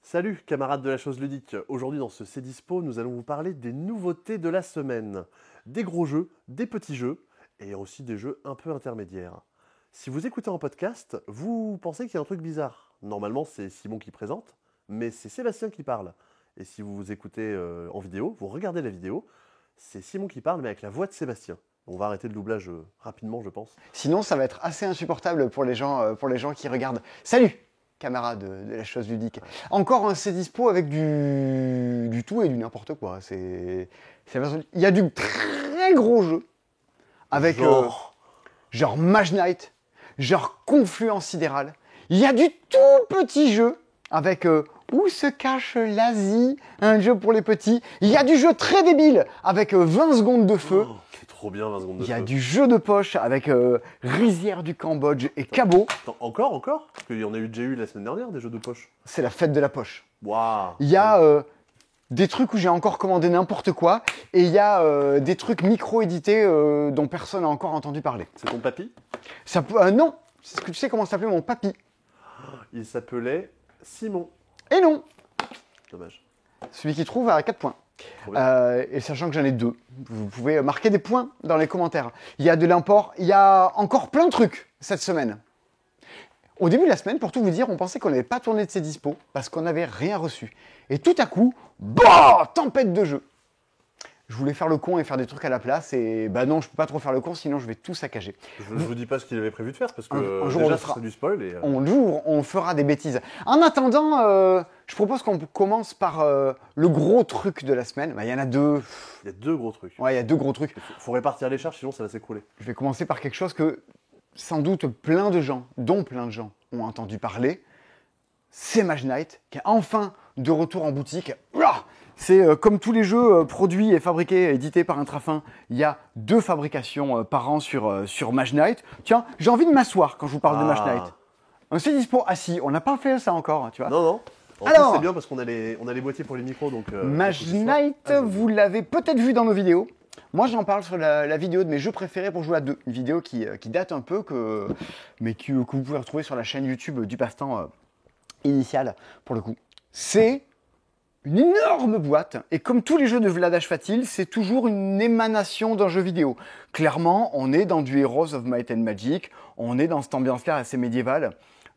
Salut camarades de la chose ludique, aujourd'hui dans ce C'est Dispo, nous allons vous parler des nouveautés de la semaine. Des gros jeux, des petits jeux, et aussi des jeux un peu intermédiaires. Si vous écoutez en podcast, vous pensez qu'il y a un truc bizarre. Normalement c'est Simon qui présente, mais c'est Sébastien qui parle. Et si vous écoutez en vidéo, vous regardez la vidéo, c'est Simon qui parle mais avec la voix de Sébastien. On va arrêter le doublage rapidement je pense. Sinon, ça va être assez insupportable pour les gens qui regardent. Salut, camarades de la chose ludique. Encore un C'est Dispo avec du tout et du n'importe quoi. Il y a du très gros jeu avec genre Mage Knight, genre Confluence Sidérale. Il y a du tout petit jeu avec Où se cache l'Asie, un jeu pour les petits. Il y a du jeu très débile avec 20 secondes de feu. Oh, c'est trop bien 20 secondes de feu. Il y a du jeu de poche avec Rizière du Cambodge et Cabot. Attends, encore Parce qu'il y en a déjà eu la semaine dernière des jeux de poche. C'est la fête de la poche. Waouh. Il y a des trucs où j'ai encore commandé n'importe quoi et il y a des trucs micro-édités dont personne n'a encore entendu parler. C'est ton papy? Non, c'est ce que tu sais comment s'appelait mon papy. Il s'appelait Simon. Et non, Dommage. celui qui trouve à 4 points. Trop bien. Et sachant que j'en ai 2, vous pouvez marquer des points dans les commentaires. Il y a de l'import, il y a encore plein de trucs cette semaine. Au début de la semaine, pour tout vous dire, on pensait qu'on n'avait pas tourné de ces dispos parce qu'on n'avait rien reçu. Et tout à coup, bah, tempête de jeu. Je voulais faire le con et faire des trucs à la place et bah non, je peux pas trop faire le con sinon je vais tout saccager. Je vous dis pas ce qu'il avait prévu de faire parce que Un jour, on déjà le fera. c'est du spoil. Et, On fera des bêtises. En attendant, je propose qu'on commence par le gros truc de la semaine. Bah, il y en a deux. il y a deux gros trucs. Ouais, il y a deux gros trucs. Faut répartir les charges sinon ça va s'écrouler. Je vais commencer par quelque chose que sans doute plein de gens, dont plein de gens, ont entendu parler. C'est Mage Knight, qui est enfin de retour en boutique. C'est comme tous les jeux produits et fabriqués, édités par Intrafin, il y a 2 fabrications par an sur Mage Knight. Tiens, j'ai envie de m'asseoir quand je vous parle de Mage Knight. C'est dispo assis, on n'a pas fait ça encore, tu vois. Non. En Alors, plus c'est bien parce qu'on a les boîtiers pour les micros donc. Mage faut que ce soit Knight, agile. vous l'avez peut-être vu dans nos vidéos. Moi, j'en parle sur la vidéo de mes jeux préférés pour jouer à 2. Une vidéo qui date un peu, mais que vous pouvez retrouver sur la chaîne YouTube du passe-temps initial, pour le coup. C'est une énorme boîte, et comme tous les jeux de Vladash Fatil, c'est toujours une émanation d'un jeu vidéo. Clairement, on est dans du Heroes of Might and Magic, on est dans cette ambiance-là assez médiévale,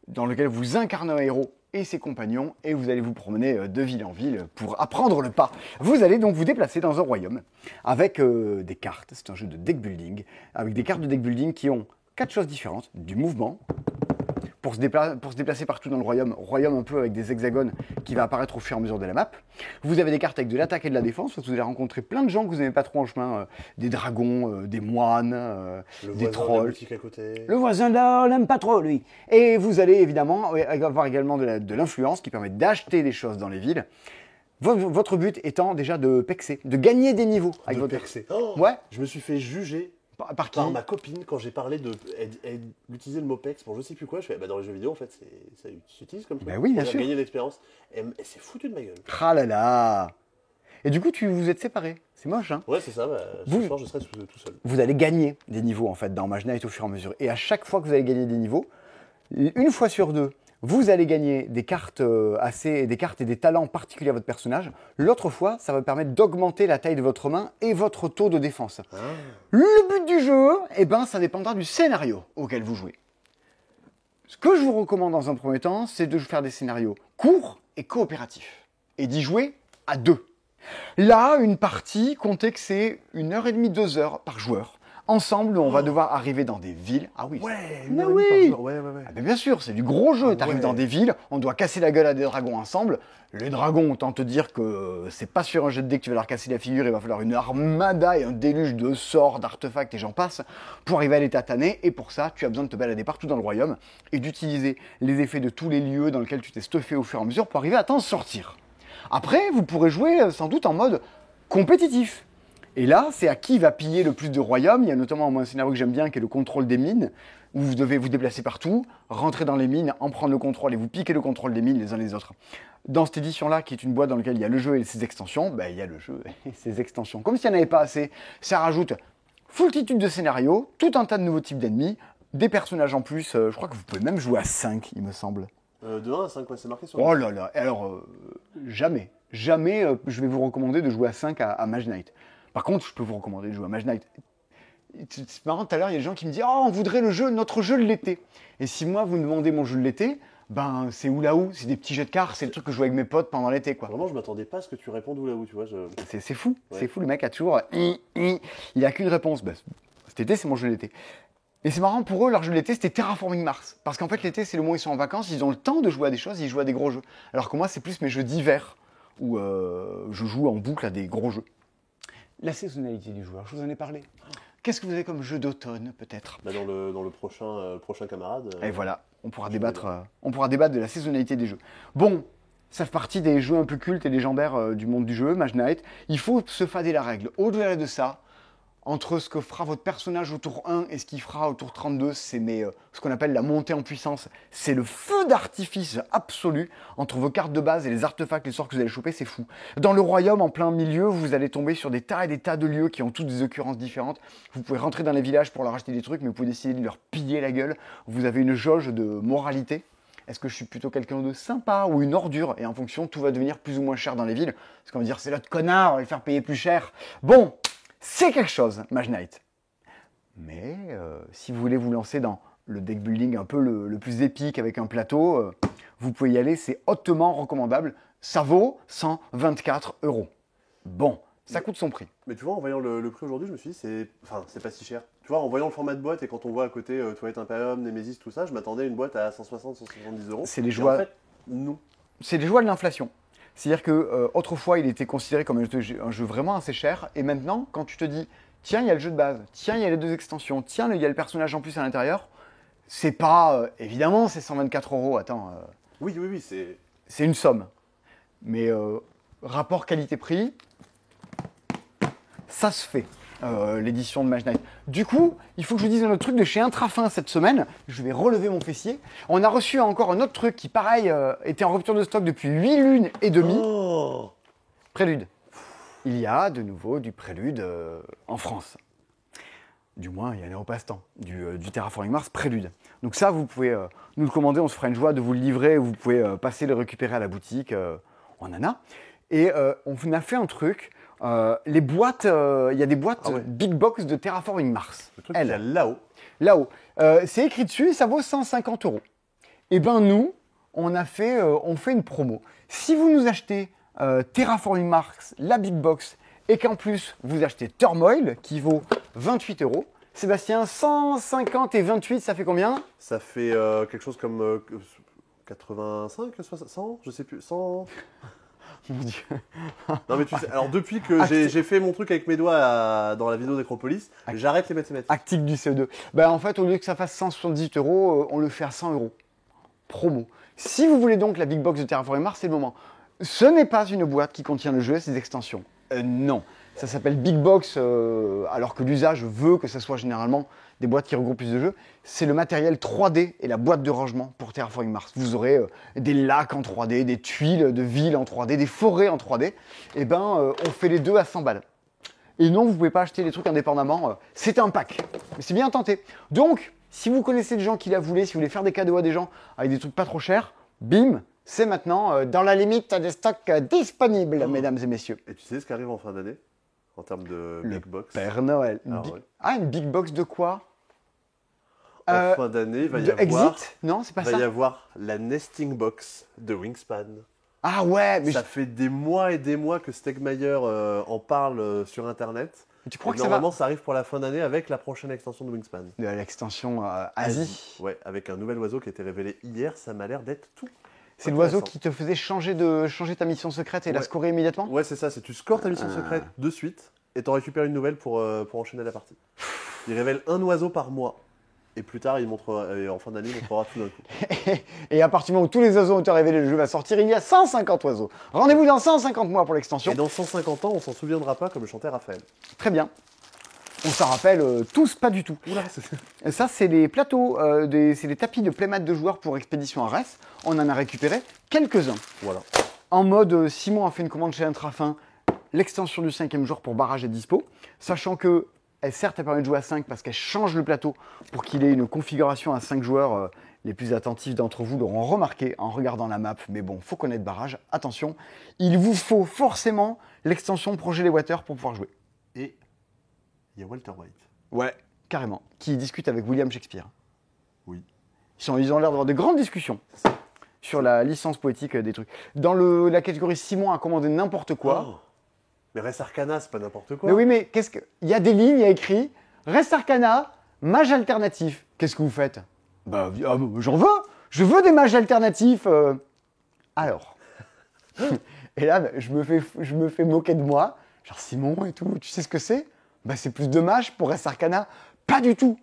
dans lequel vous incarnez un héros et ses compagnons, et vous allez vous promener de ville en ville pour apprendre le pas. Vous allez donc vous déplacer dans un royaume avec des cartes, c'est un jeu de deck building, avec des cartes de deck building qui ont 4 choses différentes, du mouvement, pour se déplacer partout dans le royaume un peu avec des hexagones qui va apparaître au fur et à mesure de la map. Vous avez des cartes avec de l'attaque et de la défense, parce que vous allez rencontrer plein de gens que vous n'aimez pas trop en chemin, des dragons, des moines, des trolls. À côté. Le voisin là, on l'aime pas trop lui. Et vous allez évidemment avoir également de l'influence qui permet d'acheter des choses dans les villes. Votre but étant déjà de pexer, de gagner des niveaux avec votre Pexer. Oh, Ouais. Je me suis fait juger Par qui par ma copine quand j'ai parlé d'utiliser le mot pex pour je sais plus quoi. Je fais dans les jeux vidéo en fait ça s'utilise comme ça. Bah oui, bien pour sûr. gagner de l'expérience. Et elle s'est foutue de ma gueule. Ah là là. Et du coup, vous êtes séparés. C'est moche, hein. Ouais c'est ça. Ce soir je serai tout seul. Vous allez gagner des niveaux en fait dans Mage Knight au fur et à mesure. Et à chaque fois que vous allez gagner des niveaux, une fois sur 2, vous allez gagner des cartes et des talents particuliers à votre personnage. L'autre fois, ça va permettre d'augmenter la taille de votre main et votre taux de défense. Ah. Le but du jeu, ça dépendra du scénario auquel vous jouez. Ce que je vous recommande dans un premier temps, c'est de faire des scénarios courts et coopératifs. Et d'y jouer à 2. Là, une partie, comptez que c'est 1h30, 2 heures par joueur. Ensemble, on va devoir arriver dans des villes. Ah oui. Ouais. Mais 1h30 oui. par jour. Ouais. Ah ben bien sûr, c'est du gros jeu. Tu arrives ouais. dans des villes, on doit casser la gueule à des dragons ensemble. Les dragons, autant te dire que c'est pas sur un jet de dés que tu vas leur casser la figure. Il va falloir une armada et un déluge de sorts, d'artefacts et j'en passe pour arriver à les tataner. Et pour ça, tu as besoin de te balader partout dans le royaume et d'utiliser les effets de tous les lieux dans lesquels tu t'es stuffé au fur et à mesure pour arriver à t'en sortir. Après, vous pourrez jouer sans doute en mode compétitif. Et là, c'est à qui va piller le plus de royaumes. Il y a notamment un scénario que j'aime bien qui est le contrôle des mines, où vous devez vous déplacer partout, rentrer dans les mines, en prendre le contrôle et vous piquer le contrôle des mines les uns les autres. Dans cette édition-là, qui est une boîte dans laquelle il y a le jeu et ses extensions, il y a le jeu et ses extensions. Comme s'il n'y en avait pas assez, ça rajoute foultitude de scénarios, tout un tas de nouveaux types d'ennemis, des personnages en plus. Je crois que vous pouvez même jouer à 5, il me semble. De 1 à 5, ouais, c'est marqué sur Oh là là, et alors, jamais je vais vous recommander de jouer à 5 à Mage Knight. Par contre, je peux vous recommander de jouer à Mage Knight. C'est marrant, tout à l'heure, il y a des gens qui me disent « Oh, on voudrait notre jeu de l'été ». Et si moi, vous me demandez mon jeu de l'été, ben, c'est Oula Ou, c'est des petits jeux de cartes, c'est le truc que je joue avec mes potes pendant l'été, quoi. Vraiment, je m'attendais pas à ce que tu répondes Oula Ou, tu vois. C'est fou, Ouais. c'est fou, le mec a toujours... Il a qu'une réponse. Ben, cet été, c'est mon jeu de l'été. Et c'est marrant, pour eux, leur jeu de l'été, c'était Terraforming Mars. Parce qu'en fait, l'été, c'est le moment où ils sont en vacances, ils ont le temps de jouer à des choses, ils jouent à des gros jeux. Alors que moi, c'est plus mes jeux d'hiver, où je joue en boucle à des gros jeux. La saisonnalité du joueur, je vous en ai parlé. Qu'est-ce que vous avez comme jeu d'automne, peut-être? Bah, dans le prochain camarade. Et voilà, on pourra je débattre de la saisonnalité des jeux. Bon, ça fait partie des jeux un peu cultes et légendaires du monde du jeu, Mage Knight. Il faut se fader la règle. Au-delà de ça, entre ce que fera votre personnage au tour 1 et ce qu'il fera au tour 32, c'est ce qu'on appelle la montée en puissance. C'est le feu d'artifice absolu entre vos cartes de base et les artefacts, les sorts que vous allez choper, c'est fou. Dans le royaume, en plein milieu, vous allez tomber sur des tas et des tas de lieux qui ont toutes des occurrences différentes. Vous pouvez rentrer dans les villages pour leur acheter des trucs, mais vous pouvez décider de leur piller la gueule. Vous avez une jauge de moralité. Est-ce que je suis plutôt quelqu'un de sympa ou une ordure? Et en fonction, tout va devenir plus ou moins cher dans les villes. Parce qu'on va dire, c'est l'autre connard, on va le faire payer plus cher. Bon, c'est quelque chose, Mage Knight. Mais si vous voulez vous lancer dans le deck building un peu le plus épique avec un plateau, vous pouvez y aller, c'est hautement recommandable. Ça vaut 124 €. Bon, ça coûte son prix. Mais tu vois, en voyant le prix aujourd'hui, je me suis dit, c'est pas si cher. Tu vois, en voyant le format de boîte et quand on voit à côté Toilette Imperium, Nemesis, tout ça, je m'attendais à une boîte à 160, 170 €. C'est les Et joies. en fait, non. C'est les joies de l'inflation. C'est-à-dire que autrefois, il était considéré comme un jeu vraiment assez cher. Et maintenant, quand tu te dis, tiens, il y a le jeu de base, tiens, il y a les 2 extensions, tiens, il y a le personnage en plus à l'intérieur, c'est pas... évidemment, c'est 124 €. Attends, Oui, c'est. c'est une somme. Mais rapport qualité-prix, ça se fait, l'édition de Mage Knight. Du coup, il faut que je vous dise un autre truc de chez Intrafin cette semaine. Je vais relever mon fessier. On a reçu encore un autre truc qui, pareil, était en rupture de stock depuis 8 lunes et demie. Oh Prélude. Il y a de nouveau du Prélude en France. Du moins, il y en a au passe-temps. Du Terraforming Mars Prélude. Donc ça, vous pouvez nous le commander. On se fera une joie de vous le livrer. Vous pouvez passer le récupérer à la boutique. On en a. Et on a fait un truc. Les boîtes, il y a des boîtes Big Box de Terraforming Mars. Le truc qu'il y a là-haut. Là-haut. C'est écrit dessus et ça vaut 150 €. Et ben nous, on fait une promo. Si vous nous achetez Terraforming Mars, la Big Box, et qu'en plus vous achetez Turmoil, qui vaut 28 €, Sébastien, 150 et 28, ça fait combien? Ça fait quelque chose comme 85, 60, 100, je sais plus, 100. Mon Dieu. Non mais tu sais, alors depuis que j'ai fait mon truc avec mes doigts dans la vidéo d'Acropolis, j'arrête les mathématiques. Actique du CO2. Ben, en fait, au lieu que ça fasse 178 €, on le fait à 100 €. Promo. Si vous voulez donc la Big Box de Terraforming Mars, c'est le moment. Ce n'est pas une boîte qui contient le jeu et ses extensions. Non. Ça s'appelle Big Box, alors que l'usage veut que ce soit généralement des boîtes qui regroupent plus de jeux. C'est le matériel 3D et la boîte de rangement pour Terraforming Mars. Vous aurez des lacs en 3D, des tuiles de villes en 3D, des forêts en 3D. Et ben, on fait les deux à 100 balles. Et non, vous ne pouvez pas acheter les trucs indépendamment. C'est un pack. Mais c'est bien tenté. Donc, si vous connaissez des gens qui la voulaient, si vous voulez faire des cadeaux à des gens avec des trucs pas trop chers, bim, c'est maintenant dans la limite des stocks disponibles, mesdames et messieurs. Et tu sais ce qui arrive en fin d'année en termes de Le Big Box? Père Noël. Alors, ouais. Ah, une Big Box de quoi? En fin d'année, il va y De avoir, Exit? Non, c'est pas va ça. y avoir la Nesting Box de Wingspan. Ah ouais, mais Ça fait des mois et des mois que Stegmaier en parle sur Internet. tu crois Et que ça va normalement, ça arrive pour la fin d'année avec la prochaine extension de Wingspan. de l'extension Asie. Ouais, avec un nouvel oiseau qui a été révélé hier, ça m'a l'air d'être tout. C'est l'oiseau intéressant. qui te faisait changer ta mission secrète et la Ouais. scorer immédiatement? Ouais, c'est ça, tu scores ta mission secrète de suite et t'en récupères une nouvelle pour enchaîner la partie. Il révèle un oiseau par mois. Et plus tard, en fin d'année, il montrera tout d'un coup. Et à partir du moment où tous les oiseaux ont été révélés, le jeu va sortir, il y a 150 oiseaux. Rendez-vous dans 150 mois pour l'extension. Et dans 150 ans, on s'en souviendra pas comme le chantait Raphaël. Très bien. On s'en rappelle tous pas du tout. Oula, Et ça, c'est les plateaux, c'est les tapis de playmat de joueurs pour Expédition Arès. On en a récupéré quelques-uns. Voilà. En mode, Simon a fait une commande chez Intrafin, l'extension du 5e jour pour barrage est dispo. Sachant que, certes, elle permet de jouer à 5 parce qu'elle change le plateau pour qu'il ait une configuration à 5 joueurs Les plus attentifs d'entre vous l'auront remarqué en regardant la map, mais bon, faut connaître barrage. Attention, il vous faut forcément l'extension Projet Les Water pour pouvoir jouer. Et il y a Walter White. Ouais, carrément. Qui discute avec William Shakespeare. Oui. Ils ont l'air d'avoir de grandes discussions sur la licence poétique des trucs. Dans la catégorie Simon a commandé n'importe quoi. Oh. Mais Res Arcana, c'est pas n'importe quoi. Mais oui, mais qu'est-ce que. Il y a des lignes, il y a écrit Res Arcana, mage alternatif. Qu'est-ce que vous faites? Bah, j'en veux. Je veux des mages alternatifs. Alors. Et là, je me fais moquer de moi. Genre, Simon et tout, tu sais ce que c'est? Bah, c'est plus de mages pour Res Arcana. Pas du tout.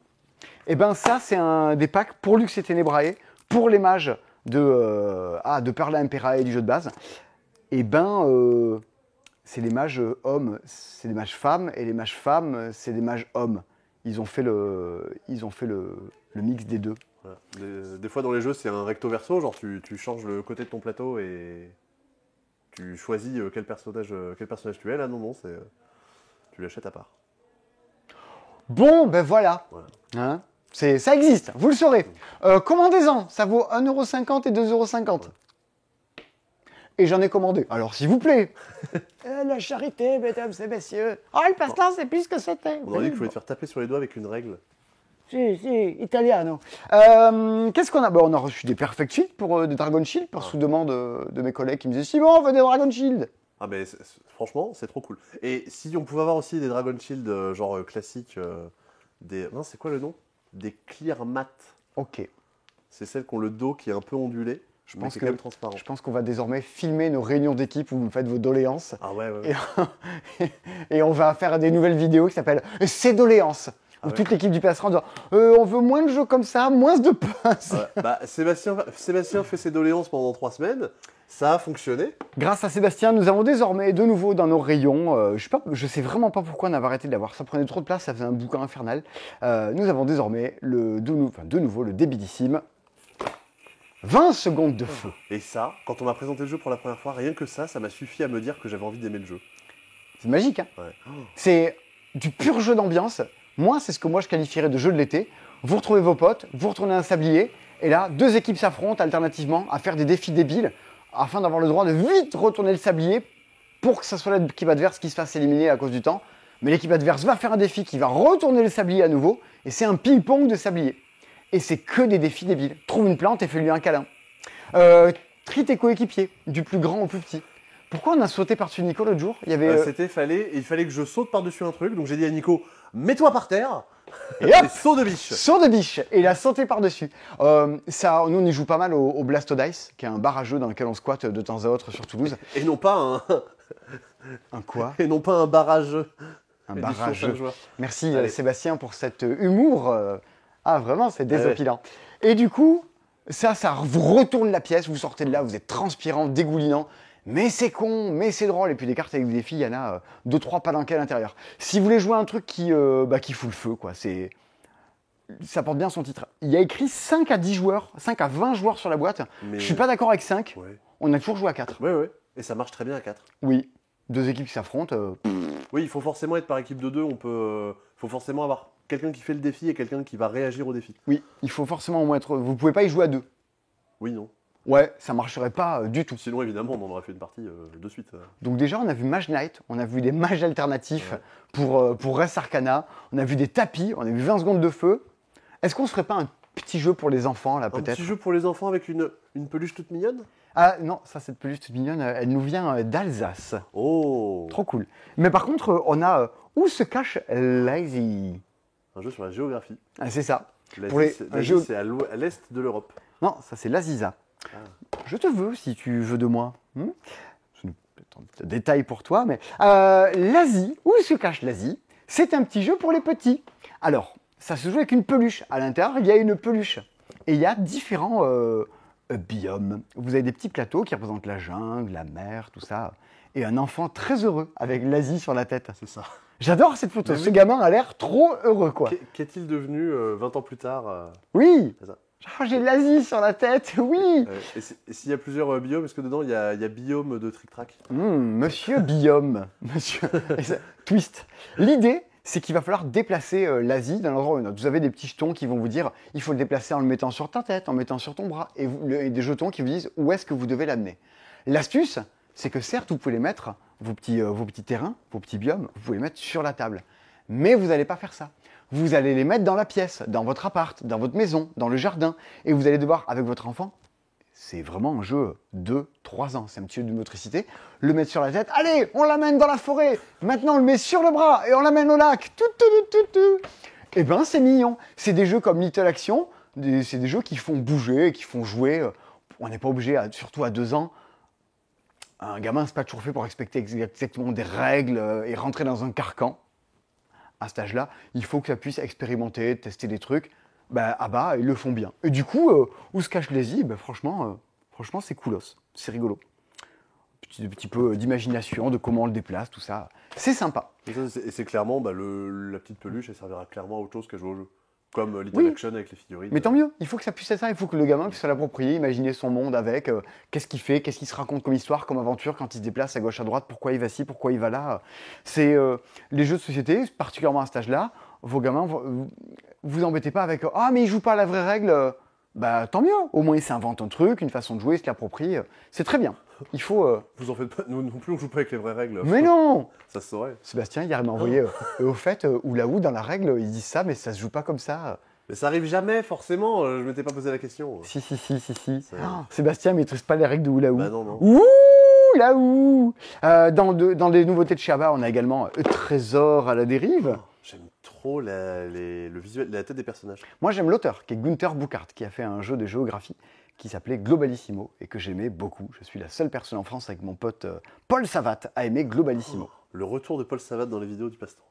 Et ben ça, c'est un des packs pour Lux et Ténébrae, pour les mages de Perla Impera et du jeu de base. Et ben, c'est les mages hommes, c'est des mages femmes, et les mages femmes, c'est des mages hommes. Ils ont fait le mix des deux. Voilà. Des fois dans les jeux, c'est un recto verso, genre tu changes le côté de ton plateau et tu choisis quel personnage tu es. Là, non, tu l'achètes à part. Bon, ben voilà. Voilà. Hein, ça existe, vous le saurez. Commandez-en, ça vaut 1,50€ et 2,50€. Ouais. Et j'en ai commandé. Alors, s'il vous plaît. La charité, mesdames et messieurs. Oh, le passe-temps, c'est plus que c'était. On aurait dit qu'il fallait te faire taper sur les doigts avec une règle. Si, italiano. Qu'est-ce qu'on a? On a reçu des Perfect Shield pour des Dragon Shield, sous demande de mes collègues qui me disaient Simon, on veut des Dragon Shield. Ah, mais franchement, c'est trop cool. Et si on pouvait avoir aussi des Dragon Shield, genre classiques, non, c'est quoi le nom? Des Clear Matte. Ok. C'est celles qui ont le dos qui est un peu ondulé. Je pense quand même transparent. Je pense qu'on va désormais filmer nos réunions d'équipe où vous me faites vos doléances. Ah ouais. Et on va faire des nouvelles vidéos qui s'appellent Ces doléances. Où toute l'équipe du passera en disant on veut moins de jeux comme ça, moins de pinces. Ouais. Bah, Sébastien fait ses doléances pendant 3 semaines. Ça a fonctionné. Grâce à Sébastien, nous avons désormais de nouveau dans nos rayons, je sais vraiment pas pourquoi on avait arrêté de l'avoir, ça prenait trop de place, ça faisait un bouquin infernal. Nous avons désormais de nouveau le débitissime 20 secondes de feu. Et ça, quand on m'a présenté le jeu pour la première fois, rien que ça m'a suffi à me dire que j'avais envie d'aimer le jeu. C'est magique, hein? Ouais. C'est du pur jeu d'ambiance. Moi, c'est ce que moi je qualifierais de jeu de l'été. Vous retrouvez vos potes, vous retournez un sablier, et là, 2 équipes s'affrontent alternativement à faire des défis débiles afin d'avoir le droit de vite retourner le sablier pour que ce soit l'équipe adverse qui se fasse éliminer à cause du temps. Mais l'équipe adverse va faire un défi qui va retourner le sablier à nouveau, et c'est un ping-pong de sablier. Et c'est que des défis débiles. Trouve une plante et fais-lui un câlin. Trie tes coéquipiers, du plus grand au plus petit. Pourquoi on a sauté par-dessus Nico l'autre jour? Il fallait que je saute par-dessus un truc, donc j'ai dit à Nico, mets-toi par terre, et hop, saut de biche. Saut de biche, et il a sauté par-dessus. Nous on y joue pas mal au Blasto Dice, qui est un bar à jeu dans lequel on squatte de temps à autre sur Toulouse. Et non pas un... Un quoi? Et non pas un barrage. Un barrage. Merci Sébastien pour cet humour. Vraiment, c'est désopilant. Ouais. Et du coup, ça vous retourne la pièce, vous sortez de là, vous êtes transpirant, dégoulinant. Mais c'est con, mais c'est drôle. Et puis des cartes avec des défis, il y en a 2-3 palanquets à l'intérieur. Si vous voulez jouer un truc qui fout le feu, quoi, ça porte bien son titre. Il y a écrit 5 à 10 joueurs, 5 à 20 joueurs sur la boîte. Mais... Je suis pas d'accord avec 5. Ouais. On a toujours joué à 4. Ouais. Et ça marche très bien à 4. Oui. 2 équipes qui s'affrontent. Oui, il faut forcément être par équipe de 2. Faut forcément avoir quelqu'un qui fait le défi et quelqu'un qui va réagir au défi. Oui, il faut forcément au moins être... Vous pouvez pas y jouer à 2. Oui, non. Ouais, ça marcherait pas du tout. Sinon, évidemment, on en aurait fait une partie de suite. Donc déjà, on a vu Mage Knight, on a vu des mages alternatifs pour Res Arcana, on a vu des tapis, on a vu 20 secondes de feu. Est-ce qu'on se ferait pas un petit jeu pour les enfants, là, peut-être? Un petit jeu pour les enfants avec une peluche toute mignonne? Ah non, ça, cette peluche toute mignonne, elle nous vient d'Alsace. Oh! Trop cool. Mais par contre, on a Où se cache l'Asie? Un jeu sur la géographie. Ah, c'est ça. L'Asie, c'est à l'est de l'Europe. Non, ça, c'est l'Aziza. Ah. Je te veux si tu veux de moi. C'est un détail pour toi, mais l'Asie, où se cache l'Asie, c'est un petit jeu pour les petits. Alors, ça se joue avec une peluche. À l'intérieur, il y a une peluche. Et il y a différents biomes. Vous avez des petits plateaux qui représentent la jungle, la mer, tout ça. Et un enfant très heureux avec l'Asie sur la tête. C'est ça. J'adore cette photo. Ce gamin a l'air trop heureux, quoi. Qu'est-il devenu 20 ans plus tard Oui. C'est ça. Oh, j'ai l'Asie sur la tête, oui. Et s'il y a plusieurs biomes, est-ce que dedans il y a biome de trick-track? Monsieur Biome, monsieur. Twist. L'idée, c'est qu'il va falloir déplacer l'Asie d'un endroit à un autre. Vous avez des petits jetons qui vont vous dire il faut le déplacer en le mettant sur ta tête, en le mettant sur ton bras, et des jetons qui vous disent où est-ce que vous devez l'amener. L'astuce, c'est que certes, vous pouvez les mettre, vos petits terrains, vos petits biomes, vous pouvez les mettre sur la table. Mais vous n'allez pas faire ça. Vous allez les mettre dans la pièce, dans votre appart, dans votre maison, dans le jardin. Et vous allez devoir, avec votre enfant, c'est vraiment un jeu de 3 ans, c'est un petit jeu de motricité, le mettre sur la tête. Allez, on l'amène dans la forêt. Maintenant, on le met sur le bras et on l'amène au lac. Eh ben, c'est mignon. C'est des jeux comme Little Action. C'est des jeux qui font bouger, qui font jouer. On n'est pas obligé, surtout à 2 ans, un gamin, c'est pas toujours fait pour respecter exactement des règles et rentrer dans un carcan. À cet âge-là, il faut que ça puisse expérimenter, tester des trucs. Ils le font bien. Et du coup, où se cache l'Asie, franchement, c'est coolos, c'est rigolo. Un petit peu d'imagination, de comment on le déplace, tout ça. C'est sympa. Et c'est clairement, la petite peluche, elle servira clairement à autre chose qu'à jouer au jeu. Comme Little Action avec les figurines. Mais tant mieux, il faut que ça puisse être ça, il faut que le gamin puisse se l'approprier, imaginer son monde avec, qu'est-ce qu'il fait, qu'est-ce qu'il se raconte comme histoire, comme aventure quand il se déplace à gauche, à droite, pourquoi il va ci, pourquoi il va là. C'est les jeux de société, particulièrement à cet âge-là, vos gamins, vous embêtez pas avec « Ah, mais il joue pas à la vraie règle !» Tant mieux, au moins il s'invente un truc, une façon de jouer, il se l'approprie, c'est très bien. Il faut... Vous en faites pas, nous non plus on joue pas avec les vraies règles. Mais non. Ça se saurait. Sébastien, hier, il m'a envoyé au fait, ou dans la règle, ils disent ça, mais ça se joue pas comme ça. Mais ça arrive jamais, forcément, je m'étais pas posé la question. Si. Sébastien maîtrise pas les règles de Oula Ou. Bah non. Ouh, là où dans les nouveautés de Sherba, on a également Trésor à la dérive. J'aime trop le visuel, la tête des personnages. Moi, j'aime l'auteur, qui est Gunther Buchart, qui a fait un jeu de géographie qui s'appelait Globalissimo et que j'aimais beaucoup. Je suis la seule personne en France avec mon pote Paul Savat à aimer Globalissimo. Le retour de Paul Savat dans les vidéos du passe-temps.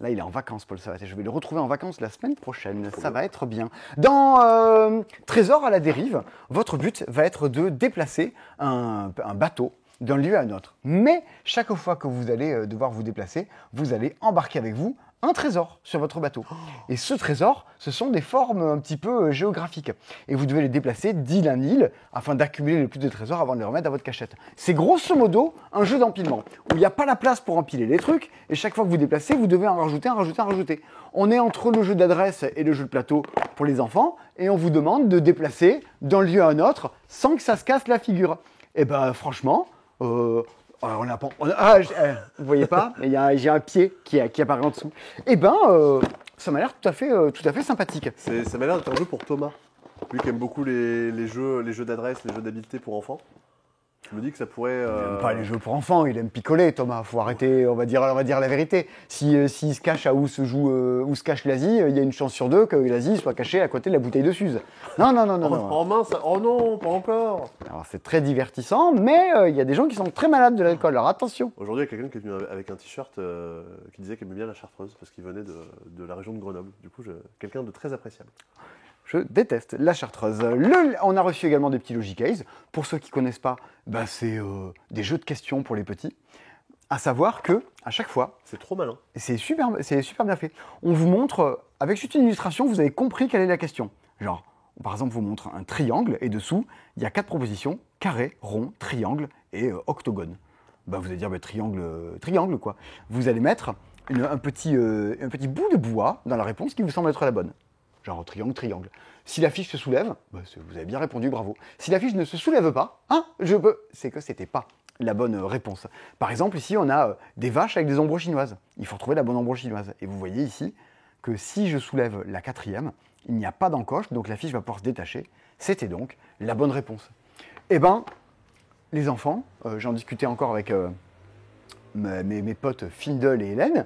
Là, il est en vacances, Paul Savat, et je vais le retrouver en vacances la semaine prochaine. Ça va être bien. Dans Trésor à la dérive, votre but va être de déplacer un bateau d'un lieu à un autre. Mais chaque fois que vous allez devoir vous déplacer, vous allez embarquer avec vous un trésor sur votre bateau. Et ce trésor, ce sont des formes un petit peu géographiques. Et vous devez les déplacer d'île en île afin d'accumuler le plus de trésors avant de les remettre dans votre cachette. C'est grosso modo un jeu d'empilement où il n'y a pas la place pour empiler les trucs et chaque fois que vous déplacez, vous devez en rajouter. On est entre le jeu d'adresse et le jeu de plateau pour les enfants et on vous demande de déplacer d'un lieu à un autre sans que ça se casse la figure. Et franchement... vous voyez pas, j'ai un pied qui apparaît en dessous. Ça m'a l'air tout à fait sympathique. Ça m'a l'air d'être un jeu pour Thomas, lui qui aime beaucoup les jeux d'adresse, les jeux d'habileté pour enfants. Je me dis que ça pourrait... Il n'aime pas les jeux pour enfants, il aime picoler, Thomas. Faut arrêter, on va dire la vérité. S'il se cache à où se cache l'Asie, il y a une chance sur 2 que l'Asie soit cachée à côté de la bouteille de Suze. Non. Oh mince, oh non, pas encore. Alors c'est très divertissant, mais il y a des gens qui sont très malades de l'alcool, alors attention. Aujourd'hui, il y a quelqu'un qui est venu avec un t-shirt qui disait qu'il aimait bien la Chartreuse parce qu'il venait de la région de Grenoble. Du coup, quelqu'un de très appréciable. Je déteste la Chartreuse. On a reçu également des petits Logicase. Pour ceux qui ne connaissent pas, c'est des jeux de questions pour les petits. À savoir que, à chaque fois... C'est trop malin. C'est super bien fait. On vous montre, avec juste une illustration, vous avez compris quelle est la question. Genre, par exemple, on vous montre un triangle et dessous, il y a 4 propositions. Carré, rond, triangle et octogone. Vous allez dire triangle quoi. Vous allez mettre un petit bout de bois dans la réponse qui vous semble être la bonne. Genre triangle. Si la fiche se soulève, vous avez bien répondu, bravo. Si la fiche ne se soulève pas, c'est que c'était pas la bonne réponse. Par exemple, ici, on a des vaches avec des ombres chinoises. Il faut retrouver la bonne ombre chinoise. Et vous voyez ici que si je soulève la 4e, il n'y a pas d'encoche, donc la fiche va pouvoir se détacher. C'était donc la bonne réponse. Les enfants, j'en discutais encore avec mes potes Findle et Hélène,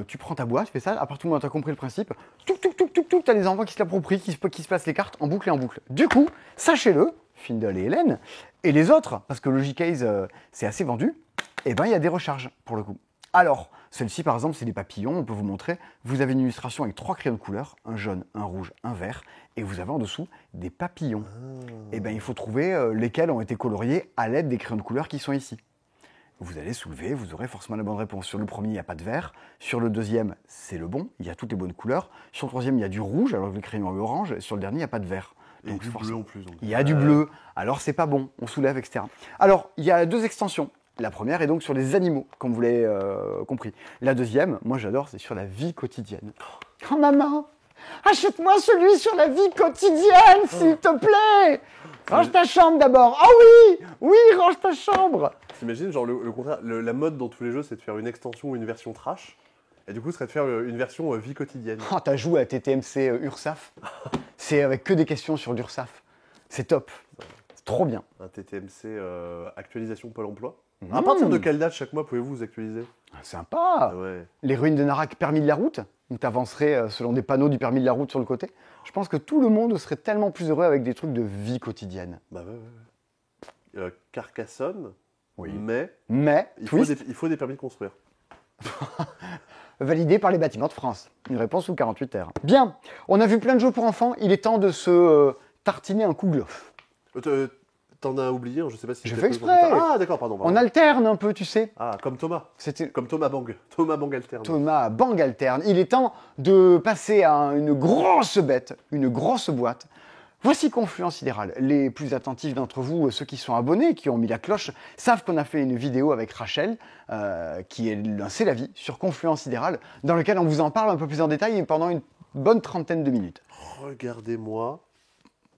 tu prends ta boîte, tu fais ça, à partir du moment où tu as compris le principe, tu as les enfants qui se l'approprient, qui se passent les cartes en boucle et en boucle. Du coup, sachez-le, Findle et Hélène, et les autres, parce que Logicase, c'est assez vendu, il y a des recharges pour le coup. Alors, celle-ci par exemple, c'est des papillons, on peut vous montrer, vous avez une illustration avec 3 crayons de couleur, un jaune, un rouge, un vert, et vous avez en dessous des papillons. Il faut trouver lesquels ont été coloriés à l'aide des crayons de couleur qui sont ici. Vous allez soulever, vous aurez forcément la bonne réponse. Sur le premier, il n'y a pas de vert. Sur le deuxième, c'est le bon, il y a toutes les bonnes couleurs. Sur le troisième, il y a du rouge, alors que le crayon est orange. Sur le dernier, il n'y a pas de vert. Donc, et du bleu en plus. Donc. Il y a du bleu, alors c'est pas bon, on soulève, etc. Alors, il y a 2 extensions. La première est donc sur les animaux, comme vous l'avez compris. La deuxième, moi j'adore, c'est sur la vie quotidienne. Oh maman, achète-moi celui sur la vie quotidienne, s'il te plaît. Range ta chambre d'abord. Ah oui, oui, range ta chambre. T'imagines, genre le contraire, la mode dans tous les jeux, c'est de faire une extension ou une version trash. Et du coup, ce serait de faire une version vie quotidienne. Oh, t'as joué à TTMC URSAF. C'est avec que des questions sur l'URSAF. C'est top. C'est trop bien. Un TTMC actualisation Pôle emploi. À partir de quelle date chaque mois pouvez-vous vous actualiser? Sympa. Ouais. Les ruines de Narak, permis de la route, où t'avancerais selon des panneaux du permis de la route sur le côté. Je pense que tout le monde serait tellement plus heureux avec des trucs de vie quotidienne. Bah ouais. Carcassonne, Oui. mais Mais, il twist, faut des permis de construire. validé par les bâtiments de France. Une réponse sous 48 heures. Bien, on a vu plein de jeux pour enfants. Il est temps de se tartiner un kouglof. T'en as oublié, je sais pas si J'ai t'as fait pas- exprès. Ah d'accord, pardon. On alterne un peu, tu sais. Ah, comme Thomas. C'était Comme Thomas Bang. Thomas Bang alterne. Thomas Bang alterne. Il est temps de passer à une grosse bête, une grosse boîte. Voici Confluent Sidéral. Les plus attentifs d'entre vous, ceux qui sont abonnés, qui ont mis la cloche, savent qu'on a fait une vidéo avec Rachel, qui est C'est la vie, sur Confluent Sidéral, dans lequel on vous en parle un peu plus en détail et pendant une bonne trentaine de minutes. Regardez-moi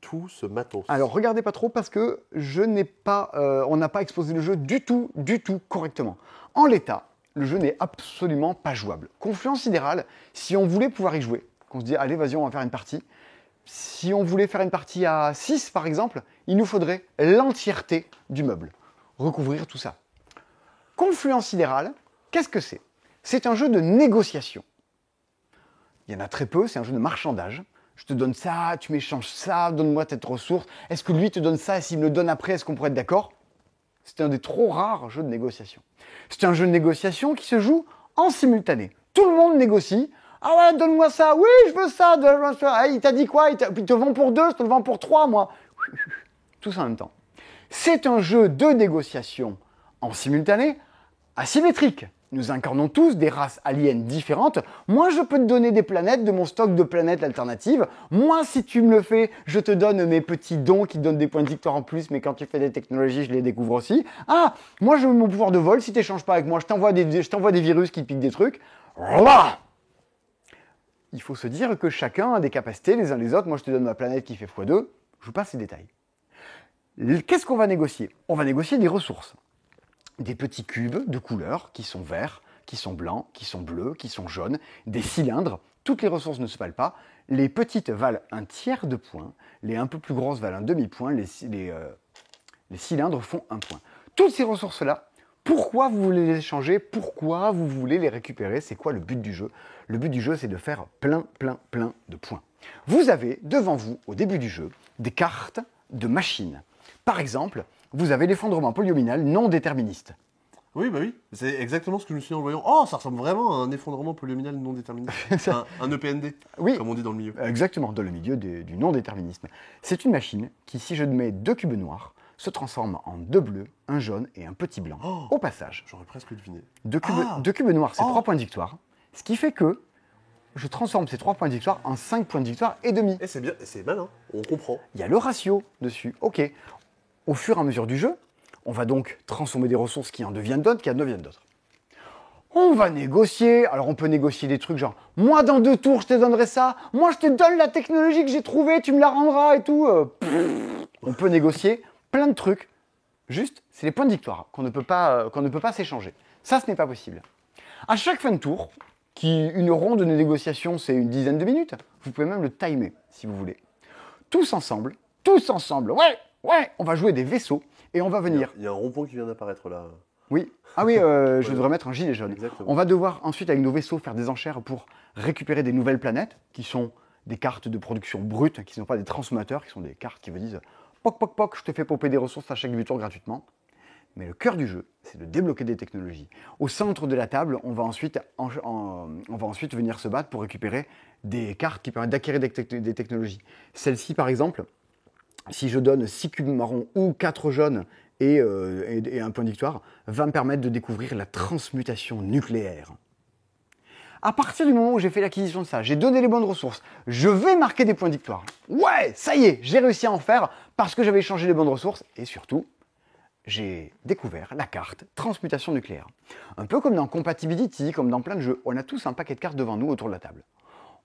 tout ce matos. Alors regardez pas trop parce que on n'a pas exposé le jeu du tout correctement. En l'état, le jeu n'est absolument pas jouable. Confluent Sidéral, si on voulait pouvoir y jouer, qu'on se dit allez vas-y on va faire une partie, si on voulait faire une partie à 6 par exemple, il nous faudrait l'entièreté du meuble, recouvrir tout ça. Confluent Sidéral, qu'est-ce que c'est? C'est un jeu de négociation. Il y en a très peu, c'est un jeu de marchandage. Je te donne ça, tu m'échanges ça, donne-moi cette ressource. Est-ce que lui te donne ça et s'il me le donne après, est-ce qu'on pourrait être d'accord? C'est un des trop rares jeux de négociation. C'est un jeu de négociation qui se joue en simultané. Tout le monde négocie. Ah ouais, donne-moi ça. Oui, je veux ça. Donne-moi ça. Ah, il t'a dit quoi? Il te vend pour 2, je te le vends pour 3, moi. Tous en même temps. C'est un jeu de négociation en simultané, asymétrique. Nous incarnons tous des races aliens différentes. Moi, je peux te donner des planètes de mon stock de planètes alternatives. Moi, si tu me le fais, je te donne mes petits dons qui donnent des points de victoire en plus, mais quand tu fais des technologies, je les découvre aussi. Ah, moi, je veux mon pouvoir de vol. Si tu n'échanges pas avec moi, je t'envoie des virus qui te piquent des trucs. Voilà. Il faut se dire que chacun a des capacités les uns les autres. Moi, je te donne ma planète qui fait x2. Je vous passe ces détails. Qu'est-ce qu'on va négocier? On va négocier des ressources. Des petits cubes de couleurs qui sont verts, qui sont blancs, qui sont bleus, qui sont jaunes, des cylindres. Toutes les ressources ne se valent pas. Les petites valent un tiers de point, les un peu plus grosses valent un demi-point, les cylindres font un point. Toutes ces ressources-là, pourquoi vous voulez les échanger? Pourquoi vous voulez les récupérer? C'est quoi le but du jeu? Le but du jeu, c'est de faire plein de points. Vous avez devant vous, au début du jeu, des cartes de machines. Par exemple, vous avez l'effondrement polynomial non déterministe. Oui, bah oui. C'est exactement ce que je me suis dit en le voyant. Oh, ça ressemble vraiment à un effondrement polynomial non déterminé. un EPND, Oui, comme on dit dans le milieu. exactement, dans le milieu du non-déterminisme. C'est une machine qui, si je mets 2 cubes noirs, se transforme en 2 bleus, un jaune et un petit blanc. Oh, au passage, j'aurais presque deviné. 2 cubes noirs, c'est 3 points de victoire. Ce qui fait que je transforme ces 3 points de victoire en 5 points de victoire et demi. Et c'est bien, c'est malin, on comprend. Il y a le ratio dessus. Ok. Au fur et à mesure du jeu, on va donc transformer des ressources qui en deviennent d'autres, qui en deviennent d'autres. On va négocier. Alors on peut négocier des trucs genre, moi dans 2 tours je te donnerai ça, moi je te donne la technologie que j'ai trouvée, tu me la rendras et tout. On peut négocier plein de trucs. Juste, c'est les points de victoire qu'on ne peut pas s'échanger. Ça, ce n'est pas possible. À chaque fin de tour, une ronde de négociation, c'est une dizaine de minutes, vous pouvez même le timer si vous voulez. Tous ensemble, ouais, on va jouer des vaisseaux et on va venir. Il y a un rond-point qui vient d'apparaître là. Oui, ah oui, je devrais mettre un gilet jaune. Exactement. On va devoir ensuite, avec nos vaisseaux, faire des enchères pour récupérer des nouvelles planètes, qui sont des cartes de production brutes, qui ne sont pas des transformateurs, qui sont des cartes qui vous disent « Poc, poc, poc, je te fais popper des ressources à chaque début de tour gratuitement ». Mais le cœur du jeu, c'est de débloquer des technologies. Au centre de la table, on va ensuite venir se battre pour récupérer des cartes qui permettent d'acquérir des technologies. Celle-ci, par exemple, si je donne 6 cubes marrons ou 4 jaunes et un point de victoire, va me permettre de découvrir la transmutation nucléaire. À partir du moment où j'ai fait l'acquisition de ça, j'ai donné les bonnes ressources, je vais marquer des points de victoire. Ouais, ça y est, j'ai réussi à en faire parce que j'avais échangé les bonnes ressources et surtout, j'ai découvert la carte transmutation nucléaire. Un peu comme dans Compatibility, comme dans plein de jeux, on a tous un paquet de cartes devant nous autour de la table.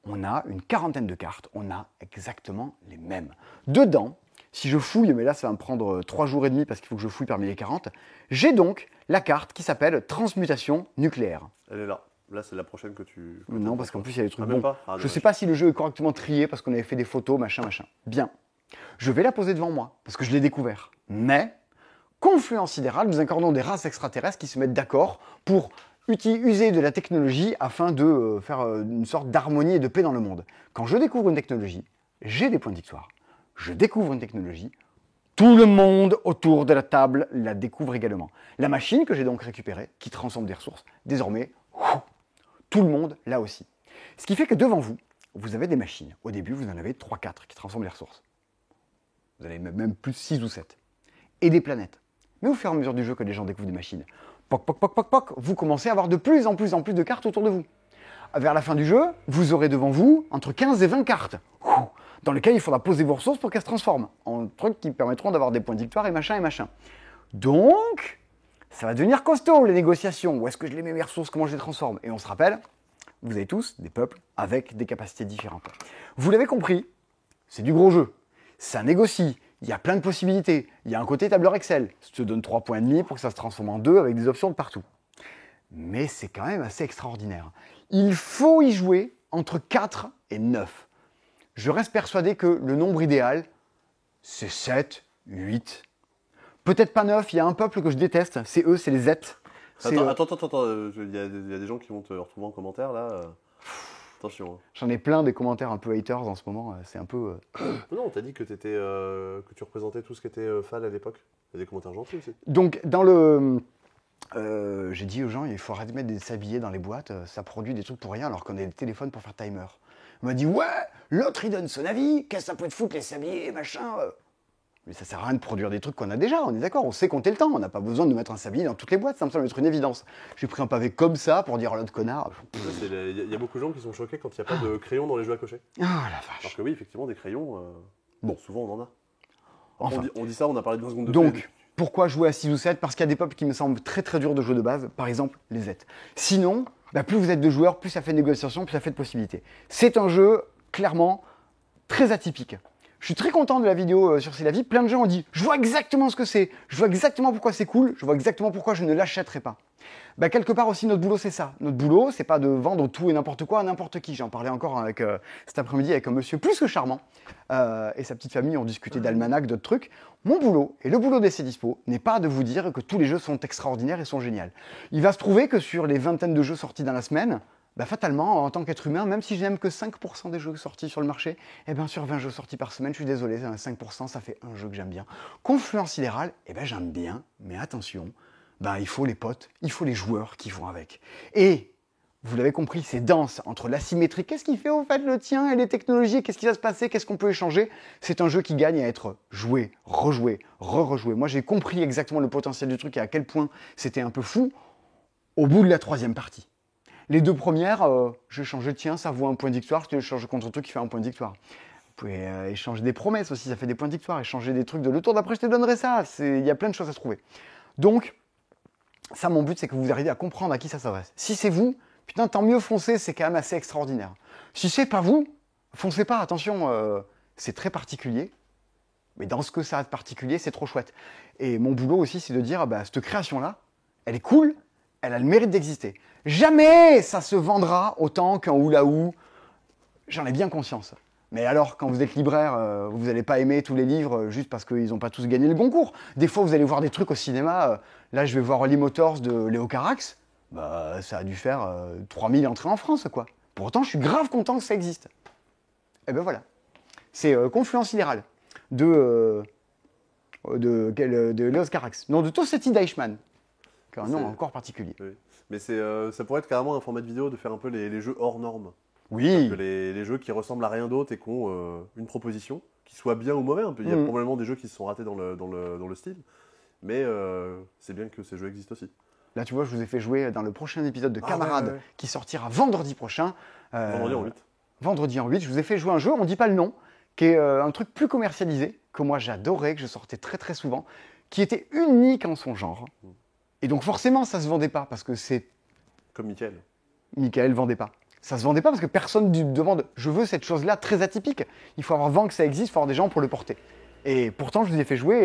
On a une quarantaine de cartes, on a exactement les mêmes. Dedans, si je fouille, mais là ça va me prendre 3 jours et demi parce qu'il faut que je fouille parmi les 40, j'ai donc la carte qui s'appelle transmutation nucléaire. Elle est là. Là, c'est la prochaine que tu... Non, parce qu'en plus, il y a des trucs Ah, même bons. pas. Ah, Je ne sais pas si le jeu est correctement trié parce qu'on avait fait des photos, machin. Bien. Je vais la poser devant moi parce que je l'ai découvert. Mais, confluence sidérale, nous incarnons des races extraterrestres qui se mettent d'accord pour user de la technologie afin de faire une sorte d'harmonie et de paix dans le monde. Quand je découvre une technologie, j'ai des points de victoire. Je découvre une technologie, tout le monde autour de la table la découvre également. La machine que j'ai donc récupérée, qui transforme des ressources, désormais, tout le monde là aussi. Ce qui fait que devant vous, vous avez des machines. Au début, vous en avez 3-4 qui transforment les ressources. Vous en avez même plus 6 ou 7. Et des planètes. Mais au fur et à mesure du jeu que les gens découvrent des machines, poc, poc, poc, poc, poc, vous commencez à avoir de plus en plus de cartes autour de vous. Vers la fin du jeu, vous aurez devant vous entre 15 et 20 cartes, dans lesquelles il faudra poser vos ressources pour qu'elles se transforment en trucs qui permettront d'avoir des points de victoire et machin. Donc, ça va devenir costaud, les négociations. Où est-ce que je les mets mes ressources, comment je les transforme? Et on se rappelle, vous avez tous des peuples avec des capacités différentes. Vous l'avez compris, c'est du gros jeu. Ça négocie, il y a plein de possibilités. Il y a un côté tableur Excel. Ça te donne 3,5 points pour que ça se transforme en 2 avec des options de partout. Mais c'est quand même assez extraordinaire. Il faut y jouer entre 4 et 9. Je reste persuadé que le nombre idéal, c'est 7, 8. Peut-être pas 9, il y a un peuple que je déteste, c'est eux, c'est les Z. Attends, il y a des gens qui vont te retrouver en commentaire là. Attention. Hein. J'en ai plein des commentaires un peu haters en ce moment, c'est un peu... Non, on t'a dit que, que tu représentais tout ce qui était FAL à l'époque. Il y a des commentaires gentils aussi. Donc, dans le... j'ai dit aux gens, il faut arrêter de mettre des sabliers dans les boîtes, ça produit des trucs pour rien alors qu'on a des téléphones pour faire timer. On m'a dit, ouais, l'autre il donne son avis, qu'est-ce que ça peut te foutre les sabliers, machin. Mais ça sert à rien de produire des trucs qu'on a déjà, on est d'accord, on sait compter le temps, on n'a pas besoin de mettre un sablier dans toutes les boîtes, ça me semble être une évidence. J'ai pris un pavé comme ça pour dire à l'autre connard. Il y a beaucoup de gens qui sont choqués quand il n'y a pas de crayons dans les jeux à cocher. Oh la vache. Alors que oui, effectivement, des crayons, bon, souvent on en a. Enfin. On dit ça, on a parlé de 20 secondes de Donc, plus. pourquoi jouer à 6 ou 7? Parce qu'il y a des peuples qui me semblent très très durs de jouer de base, par exemple les Z. Sinon, plus vous êtes de joueurs, plus ça fait de négociations, plus ça fait de possibilités. C'est un jeu, clairement, très atypique. Je suis très content de la vidéo sur C'est la vie. Plein de gens ont dit « Je vois exactement ce que c'est, je vois exactement pourquoi c'est cool, je vois exactement pourquoi je ne l'achèterai pas. » Quelque part aussi, notre boulot, c'est ça. Notre boulot, c'est pas de vendre tout et n'importe quoi à n'importe qui. J'en parlais encore avec, cet après-midi avec un monsieur plus que charmant et sa petite famille ont discuté d'almanach, d'autres trucs. Mon boulot, et le boulot d'Essai Dispo, n'est pas de vous dire que tous les jeux sont extraordinaires et sont géniaux. Il va se trouver que sur les vingtaines de jeux sortis dans la semaine, fatalement, en tant qu'être humain, même si je n'aime que 5% des jeux sortis sur le marché, sur 20 jeux sortis par semaine, je suis désolé, 5%, ça fait un jeu que j'aime bien. Confluence sidérale, j'aime bien, mais attention, il faut les potes, il faut les joueurs qui vont avec. Et, vous l'avez compris, c'est dense entre l'asymétrie, qu'est-ce qui fait au fait le tien et les technologies, qu'est-ce qui va se passer, qu'est-ce qu'on peut échanger. C'est un jeu qui gagne à être joué, rejoué, re-rejoué. Moi, j'ai compris exactement le potentiel du truc et à quel point c'était un peu fou au bout de la 3e partie. Les 2 premières, j'ai changé, tiens, ça vaut un point de victoire, je te change contre un truc qui fait un point de victoire. Vous pouvez échanger des promesses aussi, ça fait des points de victoire, échanger des trucs de le tour d'après, je te donnerai ça. Il y a plein de choses à se trouver. Donc, ça, mon but, c'est que vous arriviez à comprendre à qui ça s'adresse. Si c'est vous, putain, tant mieux, foncez, c'est quand même assez extraordinaire. Si c'est pas vous, foncez pas, attention, c'est très particulier. Mais dans ce que ça a de particulier, c'est trop chouette. Et mon boulot aussi, c'est de dire, cette création-là, elle est cool, elle a le mérite d'exister. Jamais ça se vendra autant qu'un Oulaou. J'en ai bien conscience. Mais alors, quand vous êtes libraire, vous n'allez pas aimer tous les livres juste parce qu'ils n'ont pas tous gagné le Goncourt. Des fois, vous allez voir des trucs au cinéma. Là, je vais voir Holy Motors de Léo Carax. Ça a dû faire 3000 entrées en France, quoi. Pourtant, je suis grave content que ça existe. Et voilà. C'est Confluence sidérale de Léo Carax. Non, de Tossetti Deichmann. Un nom encore particulier. Oui. Mais ça pourrait être carrément un format de vidéo de faire un peu les jeux hors normes. Oui. Que les jeux qui ressemblent à rien d'autre et qui ont une proposition, qui soit bien ou mauvais. Il y a probablement des jeux qui se sont ratés dans le style, mais c'est bien que ces jeux existent aussi. Là, tu vois, je vous ai fait jouer dans le prochain épisode de Camarades qui sortira vendredi prochain. Vendredi en 8. Vendredi en 8, je vous ai fait jouer un jeu, on ne dit pas le nom, qui est un truc plus commercialisé, que moi j'adorais, que je sortais très très souvent, qui était unique en son genre. Et donc forcément, ça se vendait pas parce que c'est Comme Mickaël. Michael vendait pas. Ça se vendait pas parce que personne ne demande je veux cette chose-là très atypique. Il faut avoir vent que ça existe, il faut avoir des gens pour le porter. Et pourtant, je vous ai fait jouer.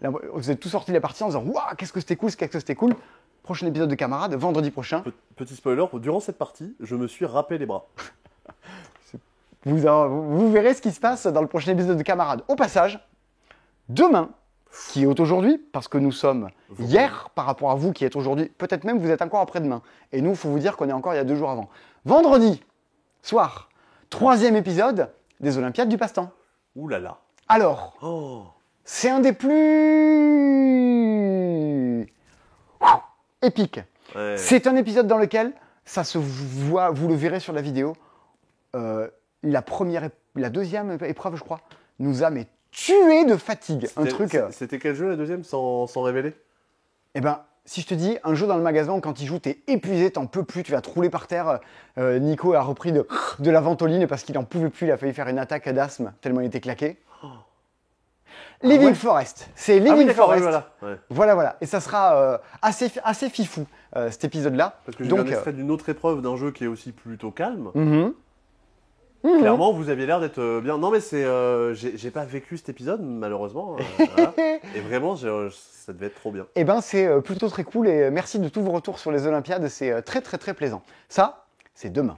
Et là, vous êtes tous sortis de la partie en disant waouh, qu'est-ce que c'était cool, qu'est-ce que c'était cool. Prochain épisode de Camarades, vendredi prochain. Petit spoiler, durant cette partie, je me suis râpé les bras. Vous verrez ce qui se passe dans le prochain épisode de Camarades. Au passage, demain, qui est aujourd'hui, parce que nous sommes hier par rapport à vous qui êtes aujourd'hui, peut-être même vous êtes encore après-demain. Et nous, il faut vous dire qu'on est encore il y a 2 jours avant. Vendredi soir, 3e épisode des Olympiades du Passe-Temps. Ouh là là. Alors, Oh. c'est un des plus épiques. Ouais. C'est un épisode dans lequel ça se voit, vous le verrez sur la vidéo. La deuxième épreuve, je crois, nous a mais tué de fatigue. Un truc. C'était quel jeu la deuxième sans révéler? Eh ben, si je te dis un jeu dans le magasin, quand il joue, t'es épuisé, t'en peux plus, tu vas te rouler par terre. Nico a repris de la ventoline parce qu'il en pouvait plus, il a failli faire une attaque d'asthme tellement il était claqué. Living ouais. Forest, c'est Living oui, d'accord, Forest. oui, voilà. Ouais. Voilà. Et ça sera assez fifou cet épisode-là. Parce que j'ai vu un extrait d'une autre épreuve d'un jeu qui est aussi plutôt calme. Mhm. Clairement, vous aviez l'air d'être bien. Non, mais c'est, j'ai pas vécu cet épisode malheureusement. Voilà. Et vraiment, ça devait être trop bien. Eh ben, c'est plutôt très cool et merci de tous vos retours sur les Olympiades, c'est très plaisant. Ça, c'est demain.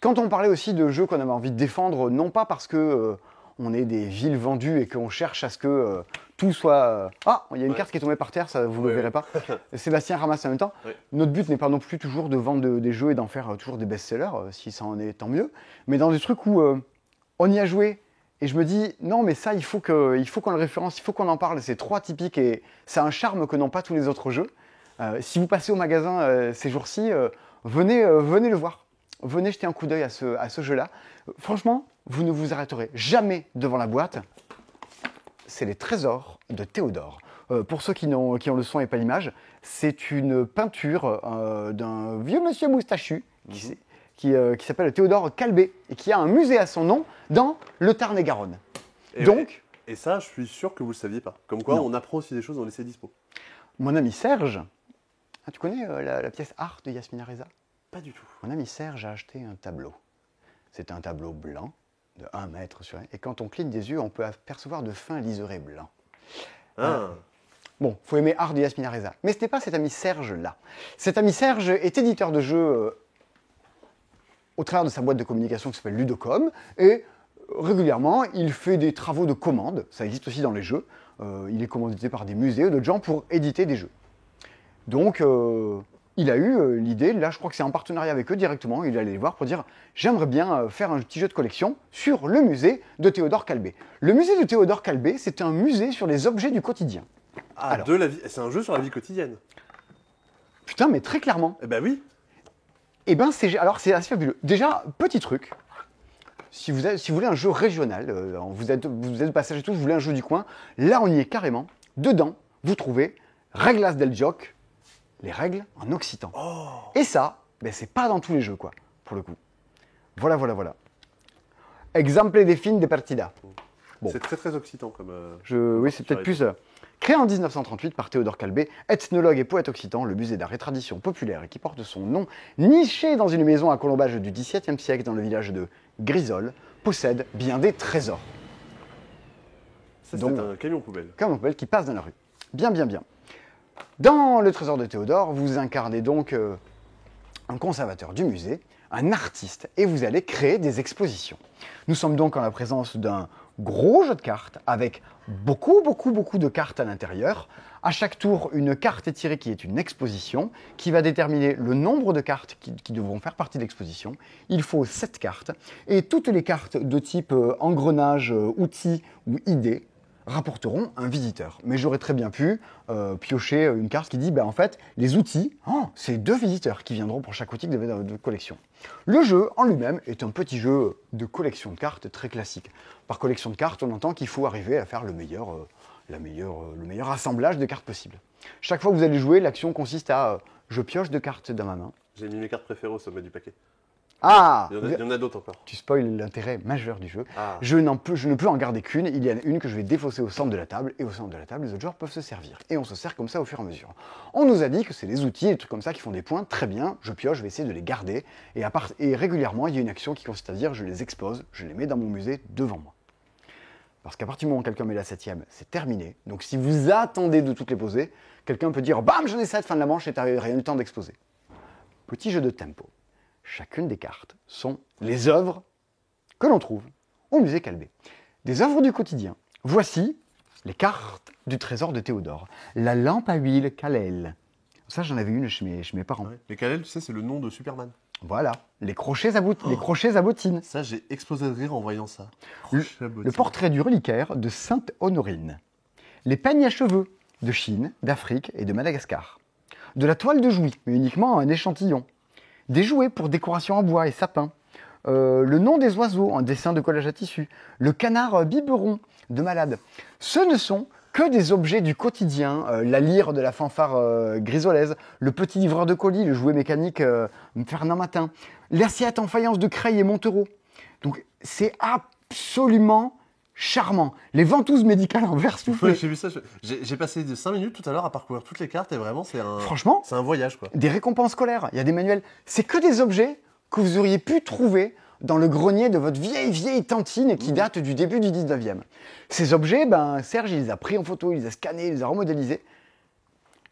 Quand on parlait aussi de jeux qu'on avait envie de défendre, non pas parce que on est des villes vendues et qu'on cherche à ce que tout soit... Ah, il y a une carte qui est tombée par terre, ça vous ne le verrez pas. Sébastien ramasse en même temps. Ouais. Notre but n'est pas non plus toujours de vendre des jeux et d'en faire toujours des best-sellers, si ça en est, tant mieux. Mais dans des trucs où on y a joué et je me dis, non mais ça, il faut qu'on le référence, il faut qu'on en parle, c'est trop atypique et ça a un charme que n'ont pas tous les autres jeux. Si vous passez au magasin ces jours-ci, venez le voir. Venez jeter un coup d'œil à ce jeu-là. Franchement, vous ne vous arrêterez jamais devant la boîte. C'est les trésors de Théodore. Pour ceux qui ont le son et pas l'image, c'est une peinture d'un vieux monsieur moustachu qui s'appelle Théodore Calbé et qui a un musée à son nom dans le Tarn-et-Garonne. Et ça, je suis sûr que vous le saviez pas. Comme quoi, Non. on apprend aussi des choses dans les Cdispo. Mon ami Serge, tu connais la pièce Art de Yasmina Reza? Pas du tout. Mon ami Serge a acheté un tableau. C'est un tableau blanc de 1 mètre sur 1. Et quand on cligne des yeux, on peut apercevoir de fins liserés blancs. Ah. Bon, faut aimer Art de Yasmina Reza. Mais ce n'est pas cet ami Serge-là. Cet ami Serge est éditeur de jeux au travers de sa boîte de communication qui s'appelle Ludocom. Et régulièrement, il fait des travaux de commande. Ça existe aussi dans les jeux. Il est commandité par des musées ou d'autres gens pour éditer des jeux. Donc, il a eu l'idée, là je crois que c'est en partenariat avec eux directement, il allait les voir pour dire j'aimerais bien faire un petit jeu de collection sur le musée de Théodore Calbé. Le musée de Théodore Calbé, c'est un musée sur les objets du quotidien. Ah, Alors. de la vie. C'est un jeu sur la vie quotidienne. Putain, mais très clairement. Eh ben oui. Eh ben c'est assez fabuleux. Déjà, petit truc, si vous voulez un jeu régional, vous êtes de passage et tout, vous voulez un jeu du coin, là on y est carrément. Dedans, vous trouvez Reglas del Joc, les règles en occitan. Oh. Et ça, ben, c'est pas dans tous les jeux, quoi, pour le coup. Voilà. Exemple des films de partida. Bon. C'est très occitan comme. Oui, c'est peut-être plus. Créé en 1938 par Théodore Calbé, ethnologue et poète occitan, le musée d'art et tradition populaire et qui porte son nom, niché dans une maison à colombage du XVIIe siècle dans le village de Grisol, possède bien des trésors. Ça, Donc, c'est un camion poubelle. Camion poubelle qui passe dans la rue. Bien. Dans le trésor de Théodore, vous incarnez donc un conservateur du musée, un artiste, et vous allez créer des expositions. Nous sommes donc en la présence d'un gros jeu de cartes avec beaucoup de cartes à l'intérieur. À chaque tour, une carte est tirée qui est une exposition, qui va déterminer le nombre de cartes qui devront faire partie de l'exposition. Il faut 7 cartes, et toutes les cartes de type engrenage, outils ou idées rapporteront un visiteur. Mais j'aurais très bien pu piocher une carte qui dit, en fait, les outils, c'est 2 visiteurs qui viendront pour chaque outil de collection. Le jeu en lui-même est un petit jeu de collection de cartes très classique. Par collection de cartes, on entend qu'il faut arriver à faire le meilleur assemblage de cartes possible. Chaque fois que vous allez jouer, l'action consiste à je pioche 2 cartes dans ma main. J'ai mis mes cartes préférées au sommet du paquet. Ah, Il y en a d'autres encore. tu spoil l'intérêt majeur du jeu. Ah. Je ne peux en garder qu'une. Il y en a une que je vais défausser au centre de la table. Et au centre de la table, les autres joueurs peuvent se servir. Et on se sert comme ça au fur et à mesure. On nous a dit que c'est les outils, des trucs comme ça qui font des points. Très bien, je pioche, je vais essayer de les garder. Et régulièrement, il y a une action qui consiste à dire je les expose, je les mets dans mon musée devant moi. Parce qu'à partir du moment où quelqu'un met la 7e, c'est terminé. Donc si vous attendez de toutes les poser, quelqu'un peut dire bam, j'en ai 7, fin de la manche, et t'as rien eu le temps d'exposer. Petit jeu de tempo. Chacune des cartes sont les œuvres que l'on trouve au musée Calvé. Des œuvres du quotidien. Voici les cartes du trésor de Théodore. La lampe à huile Kalel. Ça, j'en avais une chez mes parents. Ouais. Les Kalel, tu sais, c'est le nom de Superman. Voilà. Les crochets à bottines. Ça, j'ai explosé de rire en voyant ça. Le portrait du reliquaire de Sainte Honorine. Les peignes à cheveux de Chine, d'Afrique et de Madagascar. De la toile de Jouy, mais uniquement un échantillon. Des jouets pour décoration en bois et sapin. Le nom des oiseaux, un dessin de collage à tissu. Le canard biberon de Malade. Ce ne sont que des objets du quotidien. La lyre de la fanfare grisolaise. Le petit livreur de colis, le jouet mécanique Fernand Matin. L'assiette en faïence de Creil et Montereau. Donc c'est absolument charmant. Les ventouses médicales en verre soufflé. Ouais, j'ai vu ça. J'ai passé 5 minutes tout à l'heure à parcourir toutes les cartes et vraiment, Franchement, c'est un voyage, quoi. des récompenses scolaires, il y a des manuels. C'est que des objets que vous auriez pu trouver dans le grenier de votre vieille tantine qui date du début du 19e. Ces objets, Serge, il les a pris en photo, il les a scannés, il les a remodélisés.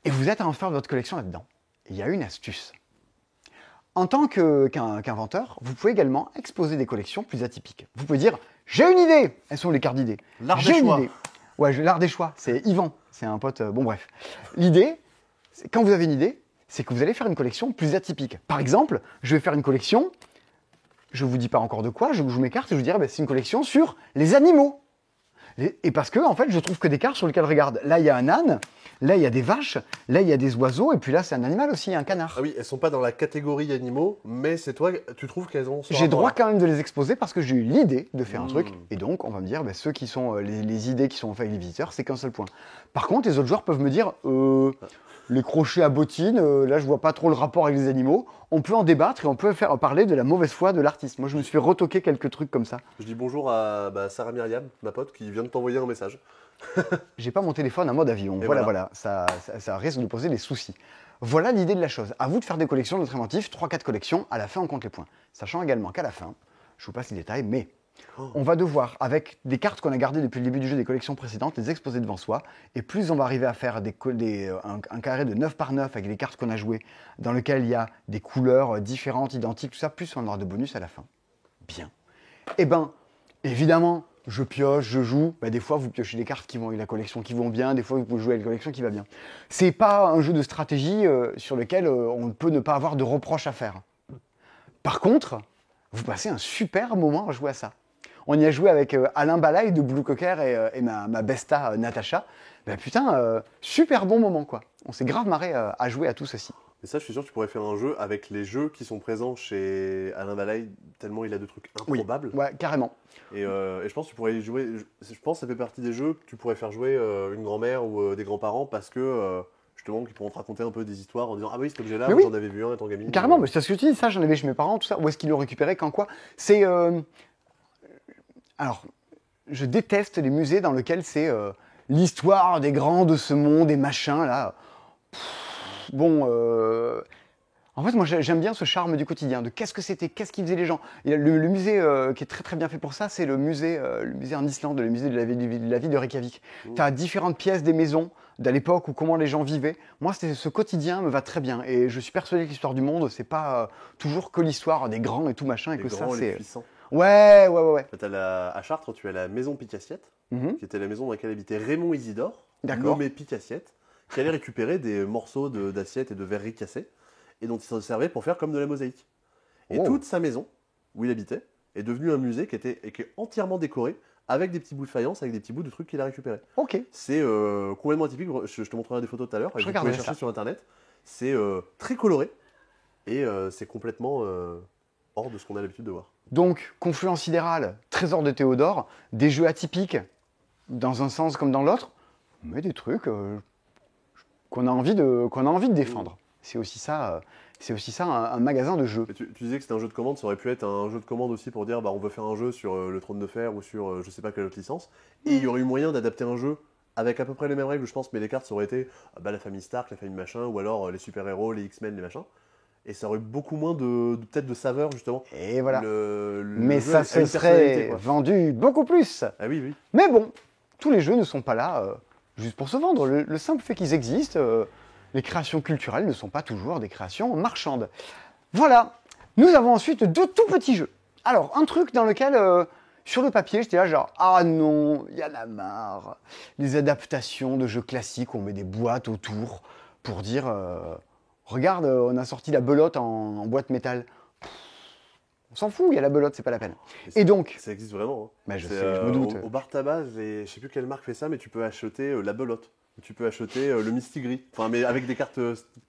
Et vous êtes à en faire de votre collection là-dedans. Il y a une astuce. En tant qu'inventeur, vous pouvez également exposer des collections plus atypiques. Vous pouvez dire « J'ai une idée !» Elles sont les cartes d'idées. L'art J'ai des une choix. idée. Ouais, l'art des choix. C'est Yvan. C'est un pote. Bon, bref. L'idée, quand vous avez une idée, c'est que vous allez faire une collection plus atypique. Par exemple, je vais faire une collection, je ne vous dis pas encore de quoi, je vous joue mes cartes et je vous dirai c'est une collection sur les animaux. Et parce que, en fait, je trouve que des cartes sur lesquelles, regarde, là, il y a un âne, là, il y a des vaches, là, il y a des oiseaux, et puis là, c'est un animal aussi, un canard. Ah oui, elles sont pas dans la catégorie animaux, mais c'est toi, tu trouves qu'elles ont... J'ai droit quand même de les exposer parce que j'ai eu l'idée de faire un truc, et donc, on va me dire, ceux qui sont, les idées qui sont faites avec les visiteurs, c'est qu'un seul point. Par contre, les autres joueurs peuvent me dire, les crochets à bottines, là, je vois pas trop le rapport avec les animaux. On peut en débattre et on peut parler de la mauvaise foi de l'artiste. Moi, je me suis fait retoquer quelques trucs comme ça. Je dis bonjour à Sarah Myriam, ma pote, qui vient de t'envoyer un message. J'ai pas mon téléphone en mode avion. Et Voilà. Ça risque de poser des soucis. Voilà l'idée de la chose. À vous de faire des collections de notre inventif, 3-4 collections, à la fin on compte les points. Sachant également qu'à la fin, je vous passe les détails, mais on va devoir, avec des cartes qu'on a gardées depuis le début du jeu des collections précédentes, les exposer devant soi. Et plus on va arriver à faire un carré de 9 par 9 avec les cartes qu'on a jouées, dans lequel il y a des couleurs différentes, identiques, tout ça, plus on aura de bonus à la fin. Bien. Eh ben, évidemment, je pioche, je joue. Des fois, vous piochez des cartes qui vont avec la collection qui vont bien, des fois, vous pouvez jouer avec la collection qui va bien. C'est pas un jeu de stratégie sur lequel on peut ne pas avoir de reproches à faire. Par contre, vous passez un super moment à jouer à ça. On y a joué avec Alain Balaï de Blue Cocker et ma besta Natacha. Super bon moment, quoi. On s'est grave marré à jouer à tout ceci. Et ça, je suis sûr que tu pourrais faire un jeu avec les jeux qui sont présents chez Alain Balaï, tellement il a de trucs improbables. Oui, ouais, carrément. Et je pense que tu pourrais y jouer. Je pense que ça fait partie des jeux que tu pourrais faire jouer une grand-mère ou des grands-parents parce que justement, qu'ils pourront te raconter un peu des histoires en disant ah oui, cet objet-là, oui. j'en avais vu un étant gamine. Carrément, mais c'est ce que tu dis, ça, j'en avais chez mes parents, tout ça. Où est-ce qu'ils l'ont récupéré, quand quoi? C'est. Alors, je déteste les musées dans lesquels c'est l'histoire des grands de ce monde et machin, là. En fait, moi, j'aime bien ce charme du quotidien, de qu'est-ce que c'était, qu'est-ce qu'ils faisaient les gens. Il y a le musée qui est très très bien fait pour ça, c'est le musée en Islande, le musée de la ville de Reykjavik. Tu as différentes pièces des maisons de l'époque ou comment les gens vivaient. Moi, ce quotidien me va très bien. Et je suis persuadé que l'histoire du monde, c'est pas toujours que l'histoire des grands et tout machin. Et les que grands, ça, les c'est. puissants. Ouais. À Chartres, tu as la maison Picassiette, qui était la maison dans laquelle habitait Raymond Isidore, D'accord. nommé Picassiette, qui allait récupérer des morceaux d'assiettes et de verreries cassées, et dont il s'en servait pour faire comme de la mosaïque. Et toute sa maison, où il habitait, est devenue un musée qui est entièrement décoré, avec des petits bouts de faïence, avec des petits bouts de trucs qu'il a récupérés. Ok. C'est complètement atypique, je te montrerai des photos tout à l'heure, vous pouvez chercher ça sur internet. C'est très coloré, et c'est complètement hors de ce qu'on a l'habitude de voir. Donc, Confluence sidérale, Trésor de Théodore, des jeux atypiques, dans un sens comme dans l'autre, mais des trucs qu'on a envie de défendre. C'est aussi ça un magasin de jeux. Mais tu disais que c'était un jeu de commande, ça aurait pu être un jeu de commande aussi pour dire bah, on veut faire un jeu sur le Trône de Fer ou sur je sais pas quelle autre licence. Et il y aurait eu moyen d'adapter un jeu avec à peu près les mêmes règles, je pense, mais les cartes ça aurait été bah, la famille Stark, la famille machin, ou alors les super-héros, les X-Men, les machins. Et ça aurait eu beaucoup moins peut-être de saveur justement. Et voilà. Le Mais jeu ça a une se personnalité, serait quoi. vendu beaucoup plus. Ah oui, oui. Mais bon, tous les jeux ne sont pas là juste pour se vendre. Le simple fait qu'ils existent, les créations culturelles ne sont pas toujours des créations marchandes. Voilà. Nous avons ensuite deux tout petits jeux. Alors, un truc dans lequel, sur le papier, j'étais là genre, ah non, il y en a marre. Les adaptations de jeux classiques, on met des boîtes autour pour dire, regarde, on a sorti la belote en boîte métal. On s'en fout, il y a la belote, c'est pas la peine. Et donc, Ça existe vraiment. Hein. bah, je C'est, sais, je me doute. Au bar tabac, je sais plus quelle marque fait ça, mais tu peux acheter la belote. Tu peux acheter le Mistigris. Enfin, mais avec des cartes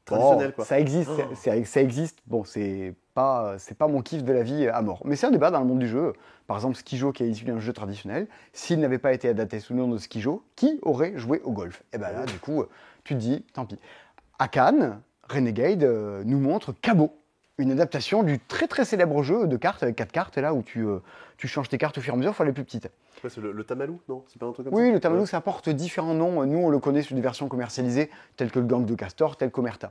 traditionnelles, quoi. Ça existe, Oh. ça existe. Bon, c'est pas mon kiff de la vie à mort. Mais c'est un débat dans le monde du jeu. Par exemple, Skijo, qui est issu d'un jeu traditionnel, s'il n'avait pas été adapté sous le nom de Skijo, qui aurait joué au golf? Et ben là, du coup, tu te dis, tant pis. À Cannes, Renegade nous montre Cabot, une adaptation du très très célèbre jeu de cartes avec 4 cartes, là où tu changes tes cartes au fur et à mesure, enfin les plus petites. Ouais, c'est le Tamalou, non? C'est pas un truc comme ça? Oui, le Tamalou, Ouais. ça porte différents noms. Nous, on le connaît sous des versions commercialisées, telles que le Gang de Castor, tel qu'Omerta.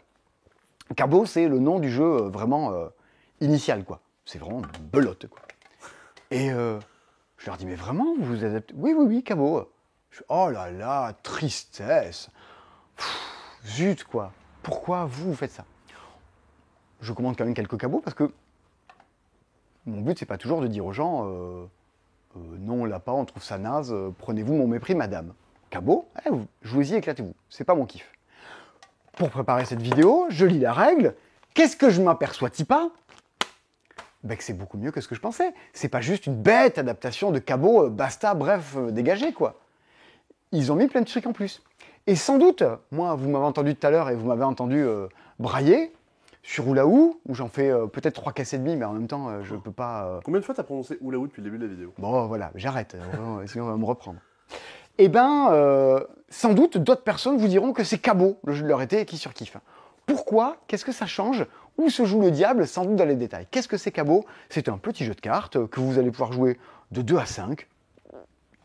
Cabot, c'est le nom du jeu vraiment initial, quoi. C'est vraiment belote, quoi. Et je leur dis, mais vraiment, vous vous adaptez? Oui, oui, oui, Cabot. Oh là là, tristesse. Zut, quoi. Pourquoi vous faites ça? Je commande quand même quelques cabots parce que mon but, c'est pas toujours de dire aux gens non, on l'a pas, on trouve ça naze, prenez-vous mon mépris, madame. Cabot, jouez-y, éclatez-vous. C'est pas mon kiff. Pour préparer cette vidéo, je lis la règle. Qu'est-ce que je m'aperçois-t-il pas? Ben que c'est beaucoup mieux que ce que je pensais. C'est pas juste une bête adaptation de Cabot, basta, bref, dégagé, quoi. Ils ont mis plein de trucs en plus. Et sans doute, moi, vous m'avez entendu tout à l'heure et vous m'avez entendu brailler sur Oulaou, où j'en fais peut-être 3 casses et demi, mais en même temps, je peux pas... Combien de fois t'as prononcé Oulaou depuis le début de la vidéo? Bon, voilà, j'arrête, sinon on va me reprendre. Eh ben, sans doute, d'autres personnes vous diront que c'est Cabot, le jeu de leur été, et qui surkiffe. Pourquoi? Qu'est-ce que ça change? Où se joue le diable? Sans doute dans les détails. Qu'est-ce que c'est Cabot? C'est un petit jeu de cartes que vous allez pouvoir jouer de 2 à 5,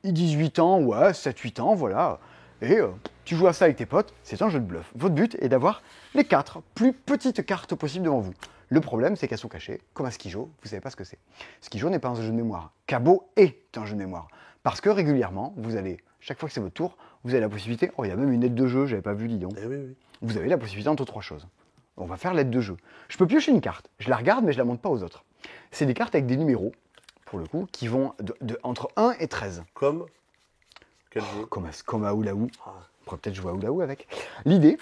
18 ans, ouais, 7-8 ans, voilà. Et tu joues à ça avec tes potes, c'est un jeu de bluff. Votre but est d'avoir les 4 plus petites cartes possibles devant vous. Le problème, c'est qu'elles sont cachées, comme à Skijo, vous ne savez pas ce que c'est. Skijo n'est pas un jeu de mémoire. Cabot est un jeu de mémoire. Parce que régulièrement, vous allez, chaque fois que c'est votre tour, vous avez la possibilité, oh, il y a même une aide de jeu, j'avais pas vu, dis donc. Eh oui, oui. Vous avez la possibilité entre 3 choses. On va faire l'aide de jeu. Je peux piocher une carte, je la regarde, mais je la montre pas aux autres. C'est des cartes avec des numéros, pour le coup, qui vont entre 1 et 13. Comme quel jeu? Comme à Oulaou. Ah. On pourrait peut-être jouer à Oulaou avec. L'idée,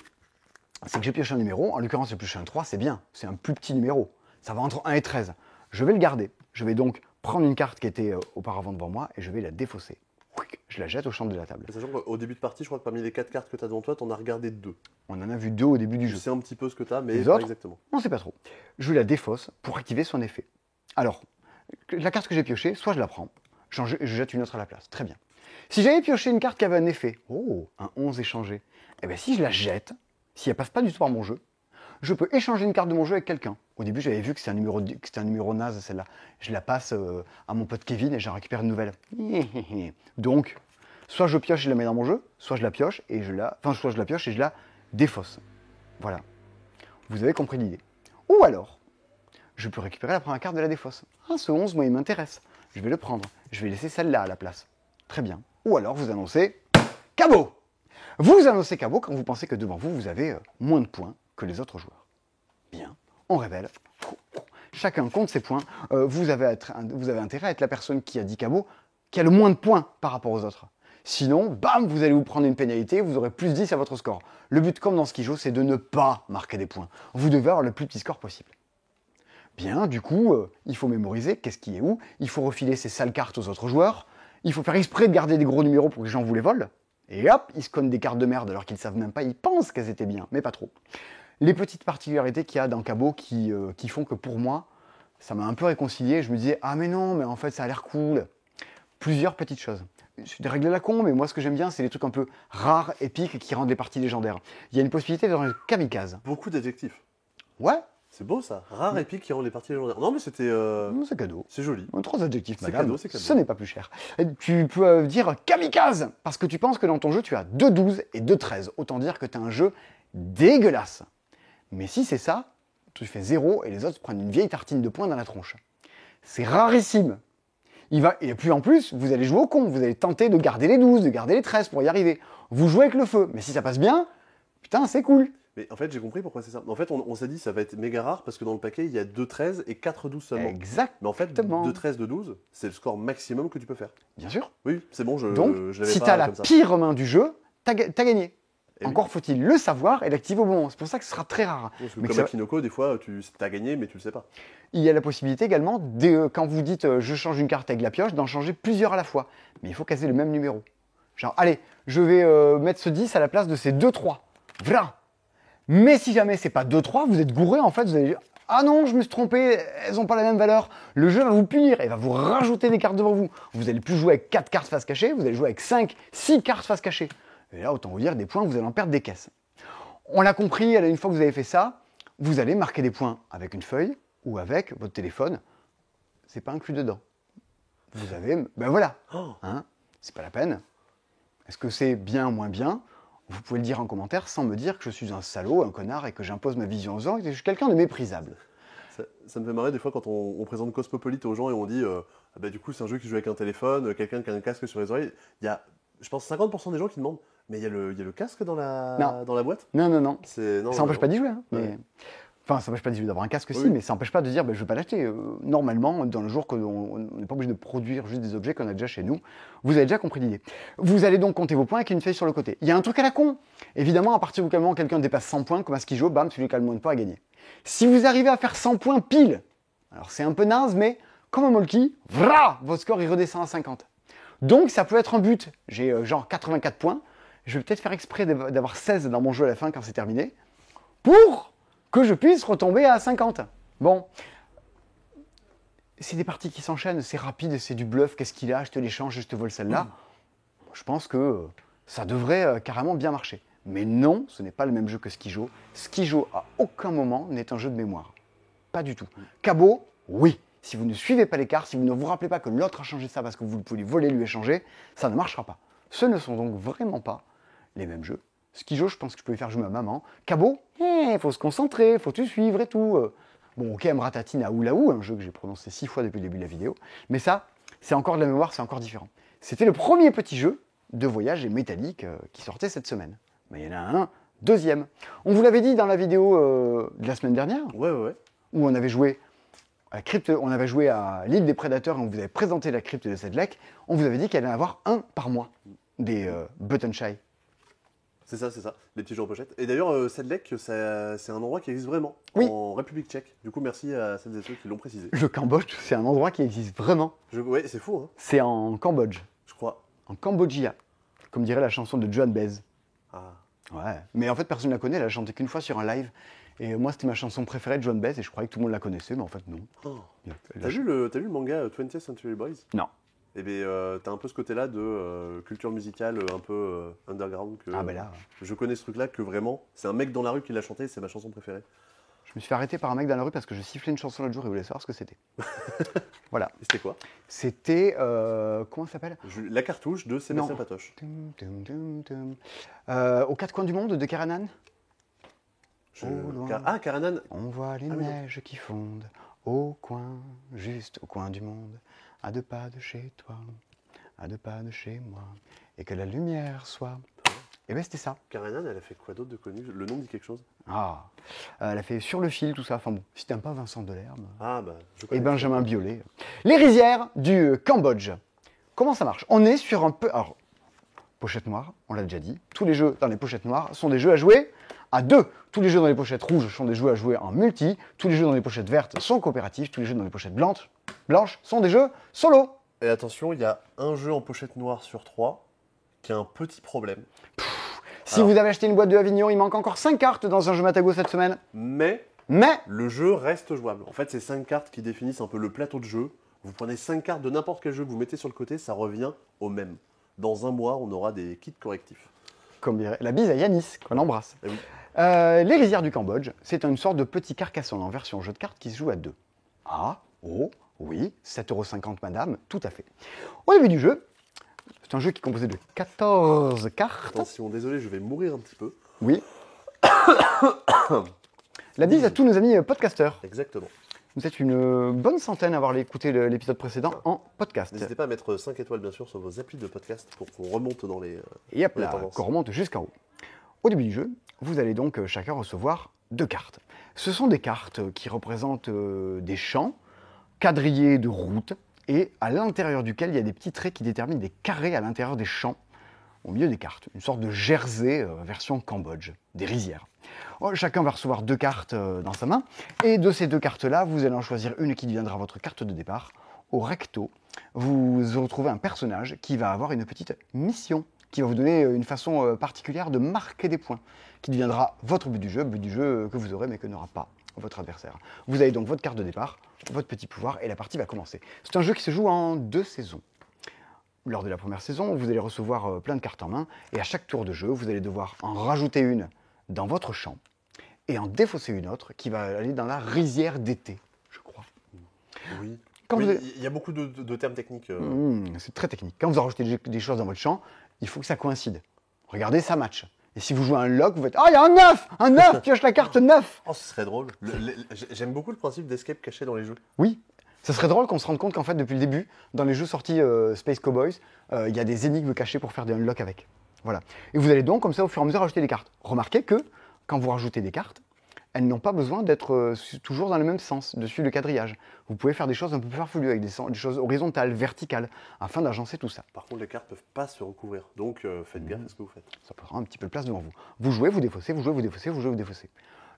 c'est que j'ai pioché un numéro. En l'occurrence, j'ai pioché un 3, c'est bien. C'est un plus petit numéro. Ça va entre 1 et 13. Je vais le garder. Je vais donc prendre une carte qui était auparavant devant moi et je vais la défausser. Je la jette au centre de la table. Sachant qu'au début de partie, je crois que parmi les 4 cartes que tu as devant toi, t'en as regardé 2. On en a vu 2 au début du Je jeu. sais un petit peu ce que tu as, mais Les pas autres exactement. On ne sait pas trop. Je la défausse pour activer son effet. Alors, la carte que j'ai piochée, soit je la prends, je jette une autre à la place. Très bien. Si j'avais pioché une carte qui avait un effet, oh, un 11 échangé, eh bien si je la jette, si elle passe pas du tout par mon jeu, je peux échanger une carte de mon jeu avec quelqu'un. Au début, j'avais vu que c'était un numéro naze, celle-là. Je la passe à mon pote Kevin et j'en récupère une nouvelle. Donc, soit je pioche et je la mets dans mon jeu, soit je la pioche et soit je la pioche et je la défausse. Voilà. Vous avez compris l'idée. Ou alors, je peux récupérer la première carte de la défausse. Ah, ce 11, moi, il m'intéresse. Je vais le prendre. Je vais laisser celle-là à la place. Très bien. Ou alors, vous annoncez Cabot. Vous annoncez Cabot quand vous pensez que devant vous, vous avez moins de points que les autres joueurs. Bien. On révèle. Chacun compte ses points. Vous avez intérêt à être la personne qui a dit Cabot, qui a le moins de points par rapport aux autres. Sinon, bam, vous allez vous prendre une pénalité, vous aurez plus 10 à votre score. Le but, comme dans Skijo, c'est de ne pas marquer des points. Vous devez avoir le plus petit score possible. Bien, du coup, il faut mémoriser qu'est-ce qui est où, il faut refiler ces sales cartes aux autres joueurs, il faut faire exprès de garder des gros numéros pour que les gens vous les volent, et hop, ils se connent des cartes de merde alors qu'ils ne savent même pas, ils pensent qu'elles étaient bien, mais pas trop. Les petites particularités qu'il y a dans Cabot qui font que pour moi, ça m'a un peu réconcilié, je me disais, ah mais non, mais en fait ça a l'air cool. Plusieurs petites choses. C'est des règles à la con, mais moi ce que j'aime bien, c'est les trucs un peu rares, épiques, qui rendent les parties légendaires. Il y a une possibilité de dans le kamikaze. Beaucoup d'adjectifs. Ouais, C'est beau ça. Rare épique qui rend les parties légendaires. Non mais c'était... c'est cadeau. c'est joli. 3 adjectifs, C'est madame. cadeau, c'est cadeau. Ce n'est pas plus cher. Et tu peux dire kamikaze parce que tu penses que dans ton jeu, tu as 2-12 et 2-13. Autant dire que tu as un jeu dégueulasse. Mais si c'est ça, tu fais 0 et les autres prennent une vieille tartine de poing dans la tronche. C'est rarissime. Et puis en plus, vous allez jouer au con. Vous allez tenter de garder les 12, de garder les 13 pour y arriver. Vous jouez avec le feu. Mais si ça passe bien, putain, c'est cool. Mais en fait, j'ai compris pourquoi c'est ça. En fait, on s'est dit ça va être méga rare parce que dans le paquet, il y a 2-13 et 4-12 seulement. Exactement. Mais en fait, 2-13 de 12, c'est le score maximum que tu peux faire. Bien sûr. Oui, c'est bon, Donc, je l'avais si pas tu as la comme ça. pire main du jeu, t'as gagné. Et oui. Encore faut-il le savoir et l'activer au bon moment. C'est pour ça que ce sera très rare. Parce que Mais comme ça- à Kinoko, des fois, tu as gagné, mais tu le sais pas. Il y a la possibilité également, quand vous dites je change une carte avec la pioche, d'en changer plusieurs à la fois. Mais il faut caser le même numéro. Genre, allez, je vais mettre ce 10 à la place de ces 2-3. Voilà. Mais si jamais c'est pas 2-3, vous êtes gouré en fait, vous allez dire ah non, je me suis trompé, elles n'ont pas la même valeur. Le jeu va vous punir et va vous rajouter des cartes devant vous. Vous n'allez plus jouer avec 4 cartes face cachée, vous allez jouer avec 5, 6 cartes face cachée. Et là, autant vous dire, des points, vous allez en perdre des caisses. On l'a compris, une fois que vous avez fait ça, vous allez marquer des points avec une feuille ou avec votre téléphone. C'est pas inclus dedans. Vous avez, ben voilà, Oh, hein, c'est pas la peine. Est-ce que c'est bien ou moins bien? Vous pouvez le dire en commentaire sans me dire que je suis un salaud, un connard et que j'impose ma vision aux gens et que je suis quelqu'un de méprisable. ça me fait marrer des fois quand on présente Cosmopolite aux gens et on dit ah bah, du coup, c'est un jeu qui joue avec un téléphone, quelqu'un qui a un casque sur les oreilles. Il y a, je pense, 50% des gens qui demandent mais il y a le casque dans Non. dans la boîte? Non, non, non. Non, Ça n'empêche pas d'y jouer. Hein, Ouais. mais... Enfin, ça n'empêche pas d'y jouer d'avoir un casque aussi, Oui. mais ça n'empêche pas de dire je ne vais pas l'acheter. Normalement, dans le jour qu'on n'est pas obligé de produire juste des objets qu'on a déjà chez nous, vous avez déjà compris l'idée. Vous allez donc compter vos points avec une feuille sur le côté. Il y a un truc à la con. Évidemment, à partir du moment où quelqu'un dépasse 100 points, comme à Skijo, bam, celui qui a le moins de points a gagné. Si vous arrivez à faire 100 points pile, alors c'est un peu naze, mais comme un Molki, vra, votre score il redescend à 50. Donc ça peut être un but. J'ai genre 84 points. Je vais peut-être faire exprès d'avoir 16 dans mon jeu à la fin quand c'est terminé, pour que je puisse retomber à 50. Bon, c'est des parties qui s'enchaînent, c'est rapide, c'est du bluff, qu'est-ce qu'il a, je te l'échange, je te vole celle-là. Je pense que ça devrait carrément bien marcher. Mais non, ce n'est pas le même jeu que Skijo. Skijo, à aucun moment, n'est un jeu de mémoire. Pas du tout. Cabot, oui. Si vous ne suivez pas les cartes, si vous ne vous rappelez pas que l'autre a changé ça parce que vous pouvez voler, lui échanger, ça ne marchera pas. Ce ne sont donc vraiment pas les mêmes jeux. Skijo, je pense que je pouvais faire jouer ma maman. Cabot, faut se concentrer, faut tout suivre et tout. Bon, ok, Mratatine à Oulaou, un jeu que j'ai prononcé 6 fois depuis le début de la vidéo. Mais ça, c'est encore de la mémoire, c'est encore différent. C'était le premier petit jeu de voyage et métallique qui sortait cette semaine. Mais il y en a un deuxième. On vous l'avait dit dans la vidéo de la semaine dernière, Ouais. où on avait joué à crypte, on avait joué à l'île des prédateurs et on vous avait présenté la crypte de Sedlec. On vous avait dit qu'il allait y en avoir un par mois des Button Shy. C'est ça, les petits jeux en pochette. Et d'ailleurs, Sedlec, c'est un endroit qui existe vraiment, Oui. en République tchèque. Du coup, merci à celles et ceux qui l'ont précisé. Le Cambodge, c'est un endroit qui existe vraiment. Ouais, c'est fou, hein, C'est en Cambodge, je crois. en Cambodgia, comme dirait la chanson de Joan Baez. Ah. Ouais, mais en fait personne ne la connaît, elle a chanté qu'une fois sur un live. Et moi c'était ma chanson préférée de Joan Baez et je croyais que tout le monde la connaissait, mais en fait non. Oh. Elle T'as a vu le manga 20th Century Boys? Non. Eh bien, t'as un peu ce côté-là de culture musicale un peu underground. Que, Ah ben là, je connais ce truc-là que vraiment, c'est un mec dans la rue qui l'a chanté, c'est ma chanson préférée. je me suis fait arrêter par un mec dans la rue parce que je sifflais une chanson l'autre jour et il voulait savoir ce que c'était. Voilà. Et c'était quoi? C'était, comment ça s'appelle? La cartouche de Sébastien Non. Patoche. Aux quatre coins du monde de Karanan. Au loin. Ah, Karanan. On voit les Ah oui, non. neiges qui fondent au coin, juste au coin du monde, à 2 pas de chez toi, à 2 pas de chez moi, et que la lumière soit. Et ben c'était ça. Karanan, elle a fait quoi d'autre de connu? Le nom dit quelque chose? Ah, elle a fait Sur le fil, tout ça. Enfin bon, si t'aimes pas Vincent Delerme Ah, bah, je et connais. Benjamin Biolay. Les rizières du Cambodge. Comment ça marche? On est sur un peu. Alors, pochette noire, on l'a déjà dit. Tous les jeux dans les pochettes noires sont des jeux à jouer à 2. Tous les jeux dans les pochettes rouges sont des jeux à jouer en multi. Tous les jeux dans les pochettes vertes sont coopératifs. Tous les jeux dans les pochettes blanches sont des jeux solo. Et attention, il y a un jeu en pochette noire sur 3 qui a un petit problème. Si Alors. vous avez acheté une boîte de Avignon, il manque encore 5 cartes dans un jeu Matago cette semaine. Mais Mais le jeu reste jouable. En fait, c'est 5 cartes qui définissent un peu le plateau de jeu. Vous prenez 5 cartes de n'importe quel jeu que vous mettez sur le côté, ça revient au même. Dans un mois, on aura des kits correctifs. comme dirait la bise à Yanis, qu'on embrasse. Eh oui. Les rizières du Cambodge, c'est une sorte de petit Carcassonne en version jeu de cartes qui se joue à 2. Ah, oh, oui, 7,50 € madame, tout à fait. Au début du jeu, c'est un jeu qui est composé de 14 cartes. Attention, désolé, je vais mourir un petit peu. Oui. La bise à tous nos amis podcasteurs. Exactement. Vous êtes une bonne centaine à avoir écouté l'épisode précédent en podcast. N'hésitez pas à mettre 5 étoiles, bien sûr, sur vos applis de podcast pour qu'on remonte dans les Et hop les là, tendances. qu'on remonte jusqu'en haut. Au début du jeu, vous allez donc chacun recevoir 2 cartes. Ce sont des cartes qui représentent des champs, quadrillés de routes, et à l'intérieur duquel il y a des petits traits qui déterminent des carrés à l'intérieur des champs, au milieu des cartes. Une sorte de jersey version Cambodge, des rizières. Chacun va recevoir 2 cartes dans sa main, et de ces 2 cartes-là, vous allez en choisir une qui deviendra votre carte de départ. Au recto, vous retrouvez un personnage qui va avoir une petite mission, qui va vous donner une façon particulière de marquer des points, qui deviendra votre but du jeu que vous aurez mais que n'aura pas votre adversaire. Vous avez donc votre carte de départ, votre petit pouvoir, et la partie va commencer. C'est un jeu qui se joue en 2 saisons. Lors de la première saison, vous allez recevoir plein de cartes en main, et à chaque tour de jeu, vous allez devoir en rajouter une dans votre champ, et en défausser une autre qui va aller dans la rizière d'été, je crois. Oui. Quand Oui, vous avez- il y a beaucoup de termes techniques. C'est très technique. Quand vous rajoutez des choses dans votre champ, il faut que ça coïncide. Regardez, ça match. Et si vous jouez un lock, vous faites « Oh, il y a un 9 Un 9 Pioche la carte 9 !» Oh, ce serait drôle. J'aime beaucoup le principe d'escape caché dans les jeux. Oui, ça serait drôle qu'on se rende compte qu'en fait, depuis le début, dans les jeux sortis Space Cowboys, il y a des énigmes cachées pour faire des unlocks avec. Voilà. Et vous allez donc, comme ça, au fur et à mesure, rajouter des cartes. Remarquez que, quand vous rajoutez des cartes, elles n'ont pas besoin d'être toujours dans le même sens, dessus le quadrillage. Vous pouvez faire des choses un peu plus farfelues, avec des choses horizontales, verticales, afin d'agencer tout ça. Par contre, les cartes ne peuvent pas se recouvrir. Donc, faites gaffe à ce que vous faites. Ça prendra un petit peu de place devant vous. Vous jouez, vous défaussez, vous jouez, vous défaussez, vous jouez, vous défaussez.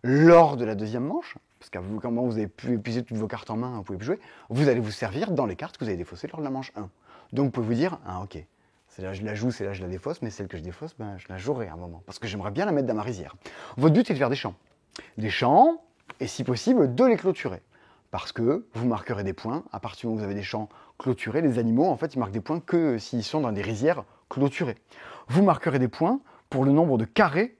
Lors de la deuxième manche, parce qu'à vous, quand vous avez pu épuiser toutes vos cartes en main, vous pouvez plus jouer, vous allez vous servir dans les cartes que vous avez défaussées lors de la manche 1. Donc vous pouvez vous dire, ah ok, celle-là je la joue, celle-là je la défausse, mais celle que je défausse, ben, je la jouerai à un moment, parce que j'aimerais bien la mettre dans ma rizière. Votre but est de faire des champs. Des champs, et si possible, de les clôturer. Parce que vous marquerez des points, à partir du moment où vous avez des champs clôturés, les animaux, en fait, ils marquent des points que s'ils sont dans des rizières clôturées. Vous marquerez des points pour le nombre de carrés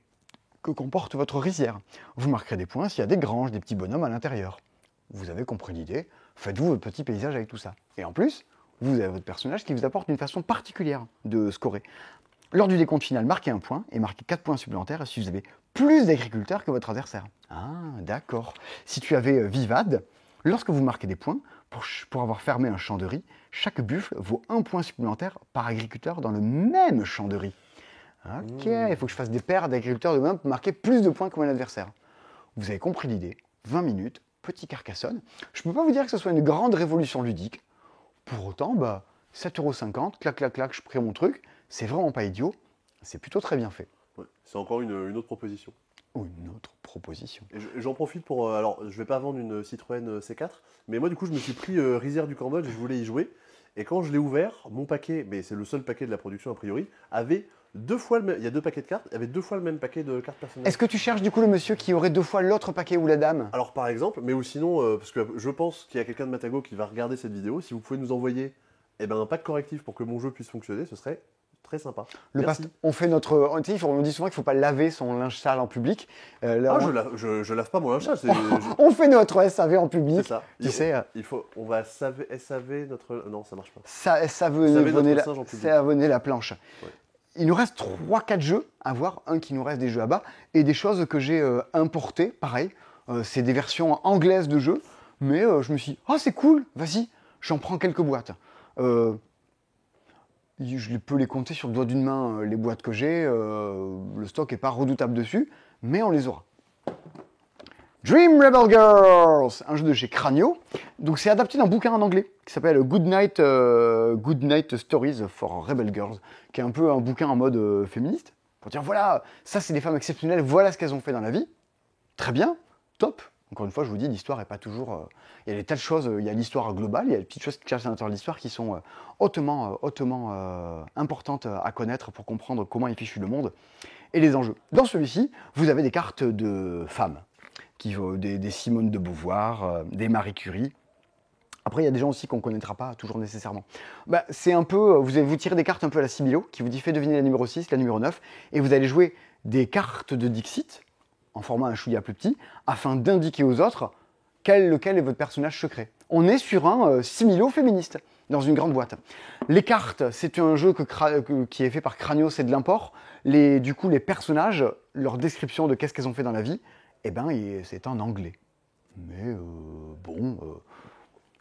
que comporte votre rizière. Vous marquerez des points s'il y a des granges, des petits bonhommes à l'intérieur. Vous avez compris l'idée, faites-vous votre petit paysage avec tout ça. Et en plus, vous avez votre personnage qui vous apporte une façon particulière de scorer. Lors du décompte final, marquez un point et marquez 4 points supplémentaires si vous avez plus d'agriculteurs que votre adversaire. Ah, d'accord. Si tu avais Vivad, lorsque vous marquez des points, pour avoir fermé un champ de riz, chaque buffle vaut 1 point supplémentaire par agriculteur dans le même champ de riz. Ok, il faut que je fasse des paires d'agriculteurs de même pour marquer plus de points que mon adversaire. Vous avez compris l'idée. 20 minutes, petit Carcassonne. Je ne peux pas vous dire que ce soit une grande révolution ludique. Pour autant, 7,50 €, clac, clac, clac, je prends mon truc. C'est vraiment pas idiot. C'est plutôt très bien fait. Ouais. C'est encore une autre proposition. Ou une autre proposition. Et j'en profite pour... alors, je vais pas vendre une Citroën C4, mais moi, du coup, je me suis pris Rizière du Cambodge et je voulais y jouer. Et quand je l'ai ouvert, mon paquet, mais c'est le seul paquet de la production a priori, avait 2 fois le même... Il y a 2 paquets de cartes, il y avait 2 fois le même paquet de cartes personnelles. Est-ce que tu cherches du coup le monsieur qui aurait 2 fois l'autre paquet ou la dame? Alors, par exemple, mais ou sinon, parce que je pense qu'il y a quelqu'un de Matago qui va regarder cette vidéo, si vous pouvez nous envoyer un pack correctif pour que mon jeu puisse fonctionner, ce serait très sympa. Merci. On fait notre. Tu sais, on dit souvent qu'il ne faut pas laver son linge sale en public. Là, Je lave pas mon linge sale, c'est on fait notre SAV en public. ça. Tu sais, On va SAV notre... Non, ça marche pas. savonner la planche. Ouais. Il nous reste 3-4 jeux à voir. Un qui nous reste des jeux à bas et des choses que j'ai importées. Pareil, c'est des versions anglaises de jeux. Mais je me suis dit, oh, c'est cool, vas-y, j'en prends quelques boîtes. Je peux les compter sur le doigt d'une main, les boîtes que j'ai. Le stock n'est pas redoutable dessus, mais on les aura. Dream Rebel Girls, un jeu de chez Cranio. Donc c'est adapté d'un bouquin en anglais qui s'appelle Good Night Stories for Rebel Girls, qui est un peu un bouquin en mode féministe. Pour dire voilà, ça c'est des femmes exceptionnelles, voilà ce qu'elles ont fait dans la vie. Très bien, top. Encore une fois, je vous dis, l'histoire n'est pas toujours... il y a des tas de choses, il y a l'histoire globale, il y a des petites choses qui cachent à l'intérieur de l'histoire qui sont hautement importantes à connaître pour comprendre comment est fichu le monde et les enjeux. Dans celui-ci, vous avez des cartes de femmes, des Simone de Beauvoir, des Marie Curie. Après, il y a des gens aussi qu'on ne connaîtra pas toujours nécessairement. Bah, c'est un peu, vous tirez des cartes un peu à la Sibilo, qui vous dit fait deviner la numéro 6, la numéro 9, et vous allez jouer des cartes de Dixit, en format un chouïa plus petit, afin d'indiquer aux autres lequel est votre personnage secret. On est sur un Similo féministe, dans une grande boîte. Les cartes, c'est un jeu qui est fait par Cranio, c'est de l'import. Du coup, les personnages, leur description de qu'est-ce qu'elles ont fait dans la vie, eh ben, c'est en anglais. Mais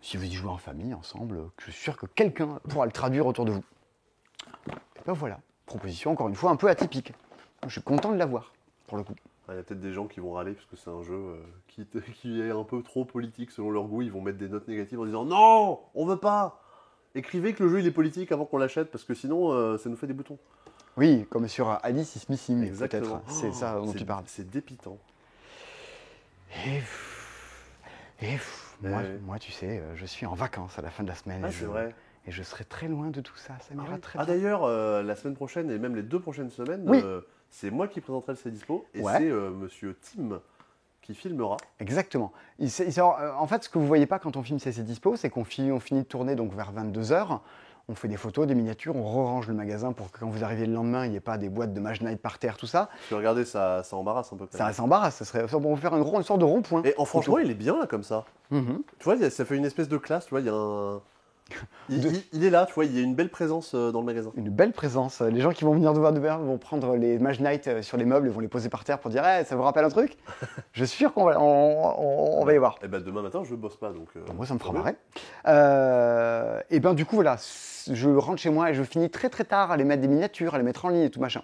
si vous y jouez en famille, ensemble, je suis sûr que quelqu'un pourra le traduire autour de vous. Et ben voilà, proposition encore une fois un peu atypique. Je suis content de l'avoir, pour le coup. Il y a peut-être des gens qui vont râler parce que c'est un jeu qui est un peu trop politique selon leur goût. Ils vont mettre des notes négatives en disant non, on veut pas. Écrivez que le jeu il est politique avant qu'on l'achète parce que sinon ça nous fait des boutons. Oui, comme sur Alice is Missing, Exactement. peut-être. C'est ça dont tu parles. C'est dépitant. Moi, tu sais, je suis en vacances à la fin de la semaine. Ah, c'est vrai. Et je serai très loin de tout ça. Ça m'ira très bien. D'ailleurs, la semaine prochaine et même les 2 prochaines semaines, oui. C'est moi qui présenterai le Cdispo et ouais. c'est monsieur Tim qui filmera. Exactement. En fait, ce que vous ne voyez pas quand on filme Cdispo, c'est qu'on finit de tourner donc vers 22h. On fait des photos, des miniatures, on re-range le magasin pour que quand vous arrivez le lendemain, il n'y ait pas des boîtes de Mage Knight par terre, tout ça. Parce que regardez, ça embarrasse un peu. Ça embarrasse, ça serait bon, on va faire une sorte de rond-point. Et franchement, il est bien là comme ça. Mm-hmm. Tu vois, ça fait une espèce de classe, tu vois, il y a un... Il est là, tu vois, il y a une belle présence dans le magasin. Une belle présence. Les gens qui vont venir de voir vont prendre les Mage Knight sur les meubles et vont les poser par terre pour dire hey, ça vous rappelle un truc. Je suis sûr qu'on va y voir. Et ben demain matin, je bosse pas, donc... moi, ça me fera marrer. Et ben du coup, voilà, je rentre chez moi et je finis très très tard à les mettre des miniatures, à les mettre en ligne et tout machin.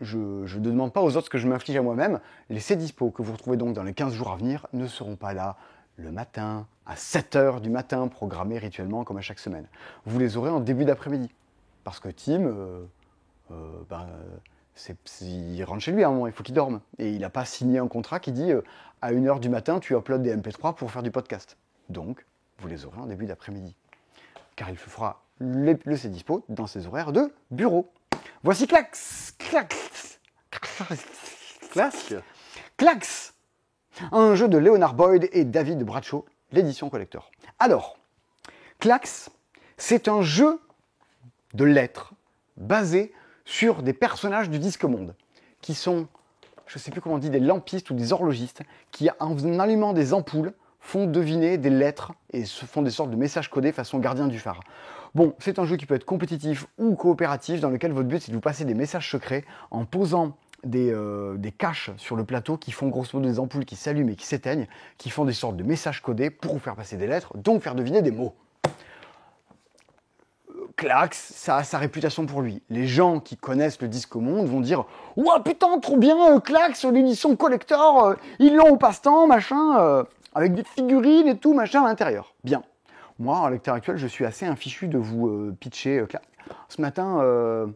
Je ne demande pas aux autres ce que je m'inflige à moi-même. Les Cdispo que vous retrouvez donc dans les 15 jours à venir ne seront pas là le matin, à 7h du matin, programmés rituellement comme à chaque semaine. Vous les aurez en début d'après-midi. Parce que Tim, il rentre chez lui à un moment, il faut qu'il dorme. Et il n'a pas signé un contrat qui dit à 1h du matin, tu uploads des MP3 pour faire du podcast. Donc, vous les aurez en début d'après-midi. Car il fera le Cdispo dans ses horaires de bureau. Voici Clax. Un jeu de Leonard Boyd et David Bradshaw, l'édition collector. Alors, Clax, c'est un jeu de lettres basé sur des personnages du disque monde, qui sont, je ne sais plus comment on dit, des lampistes ou des horlogistes, qui, en allumant des ampoules, font deviner des lettres et se font des sortes de messages codés façon gardien du phare. Bon, c'est un jeu qui peut être compétitif ou coopératif, dans lequel votre but c'est de vous passer des messages secrets en posant des caches sur le plateau qui font grosso modo des ampoules qui s'allument et qui s'éteignent, qui font des sortes de messages codés pour vous faire passer des lettres, donc faire deviner des mots. Clax, ça a sa réputation pour lui. Les gens qui connaissent le disque monde vont dire « Ouah putain, trop bien, Clax, l'édition collector, ils l'ont au passe-temps, machin, avec des figurines et tout, machin à l'intérieur. » Bien. Moi, à l'acteur actuel, je suis assez infichu de vous pitcher Clax. Ce matin...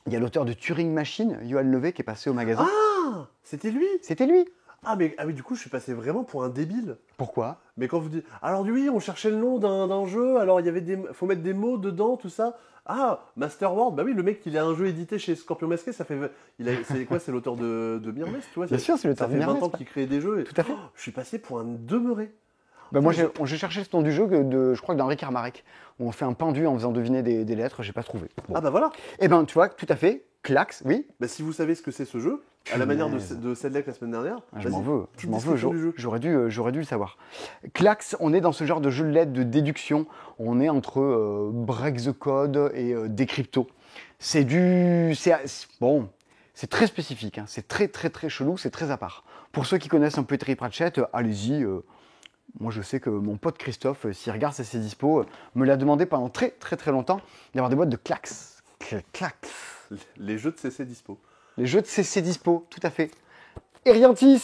il y a l'auteur de Turing Machine, Yoann Levé, qui est passé au magasin. Ah, c'était lui. C'était lui. Ah mais du coup, je suis passé vraiment pour un débile. Pourquoi? Mais quand vous dites... Alors oui, on cherchait le nom d'un jeu, alors il y avait faut mettre des mots dedans, tout ça. Ah, Master World, bah oui, le mec, il a un jeu édité chez Scorpion Masqué, ça fait... C'est quoi, c'est l'auteur de Mirmest, tu vois? Bien sûr, c'est l'auteur de Mirmest. Ça fait 20 ans qu'il crée des jeux. Et... Tout à fait. Je suis passé pour un demeuré. Bah moi, j'ai cherché ce nom du jeu, je crois que d'Henri Carmarek, où on fait un pendu en faisant deviner des lettres, j'ai pas trouvé. Bon. Ah bah voilà. Eh ben, tu vois, tout à fait, Clax, oui. Bah si vous savez ce que c'est ce jeu, à la manière de Sedlec la semaine dernière, je m'en veux, j'aurais dû le savoir. Clax, on est dans ce genre de jeu de lettres de déduction, on est entre Break the Code et Décrypto. C'est très spécifique, hein. C'est très très très chelou, c'est très à part. Pour ceux qui connaissent un peu Terry Pratchett, allez-y. Moi, je sais que mon pote Christophe, s'il regarde ses Cdispo, me l'a demandé pendant très très très longtemps d'avoir des boîtes de Clax. Les jeux de CC Dispo. Les jeux de CC Dispo, tout à fait. Eriantis.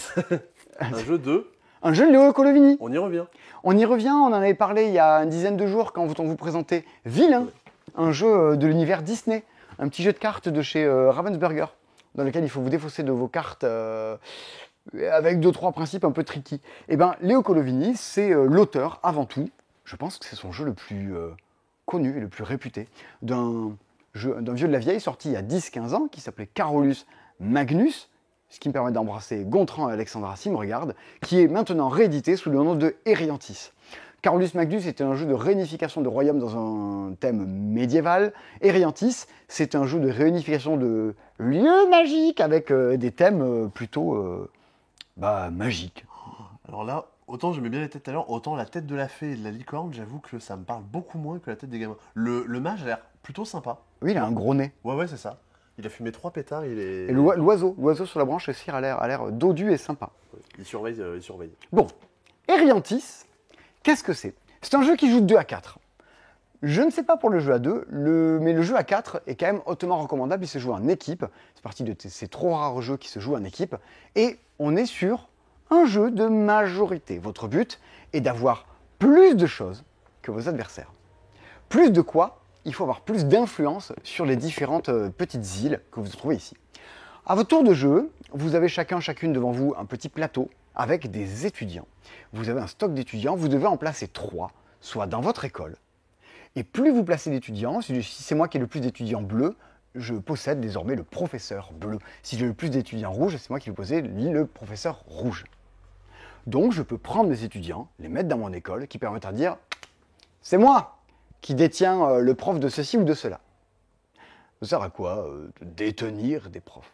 Un jeu de Léo Colovini. On y revient. On en avait parlé il y a une dizaine de jours quand on vous présentait Villain, un jeu de l'univers Disney, un petit jeu de cartes de chez Ravensburger, dans lequel il faut vous défausser de vos cartes avec 2-3 principes un peu tricky. Et bien, Léo Colovini, c'est l'auteur, avant tout, je pense que c'est son jeu le plus connu et le plus réputé, d'un vieux de la vieille sorti il y a 10-15 ans, qui s'appelait Carolus Magnus, ce qui me permet d'embrasser Gontran et Alexandra s'ils me regardent, qui est maintenant réédité sous le nom de Eriantis. Carolus Magnus était un jeu de réunification de royaumes dans un thème médiéval. Eriantis, c'est un jeu de réunification de lieux magiques avec des thèmes plutôt magiques. Alors là, autant j'aimais bien les têtes tout à l'heure, autant la tête de la fée et de la licorne, j'avoue que ça me parle beaucoup moins que la tête des gamins. Le mage a l'air plutôt sympa. Oui, il a un gros nez. Ouais, c'est ça. Il a fumé 3 pétards, il est... Et l'oiseau sur la branche aussi a l'air dodu et sympa. Il surveille, il surveille. Bon, Eriantis, qu'est-ce que c'est? C'est un jeu qui joue de 2 à 4. Je ne sais pas pour le jeu à 2, mais le jeu à 4 est quand même hautement recommandable. Il se joue en équipe. C'est parti de ces trop rares jeux qui se jouent en équipe. Et on est sur un jeu de majorité. Votre but est d'avoir plus de choses que vos adversaires. Plus de quoi? Il faut avoir plus d'influence sur les différentes petites îles que vous trouvez ici. À votre tour de jeu, vous avez chacune devant vous un petit plateau avec des étudiants. Vous avez un stock d'étudiants, vous devez en placer 3, soit dans votre école. Et plus vous placez d'étudiants, si c'est moi qui ai le plus d'étudiants bleus, je possède désormais le professeur bleu. Si j'ai le plus d'étudiants rouges, c'est moi qui possède le professeur rouge. Donc je peux prendre mes étudiants, les mettre dans mon école, qui permettra de dire « c'est moi qui détiens le prof de ceci ou de cela ». Ça sert à quoi de détenir des profs?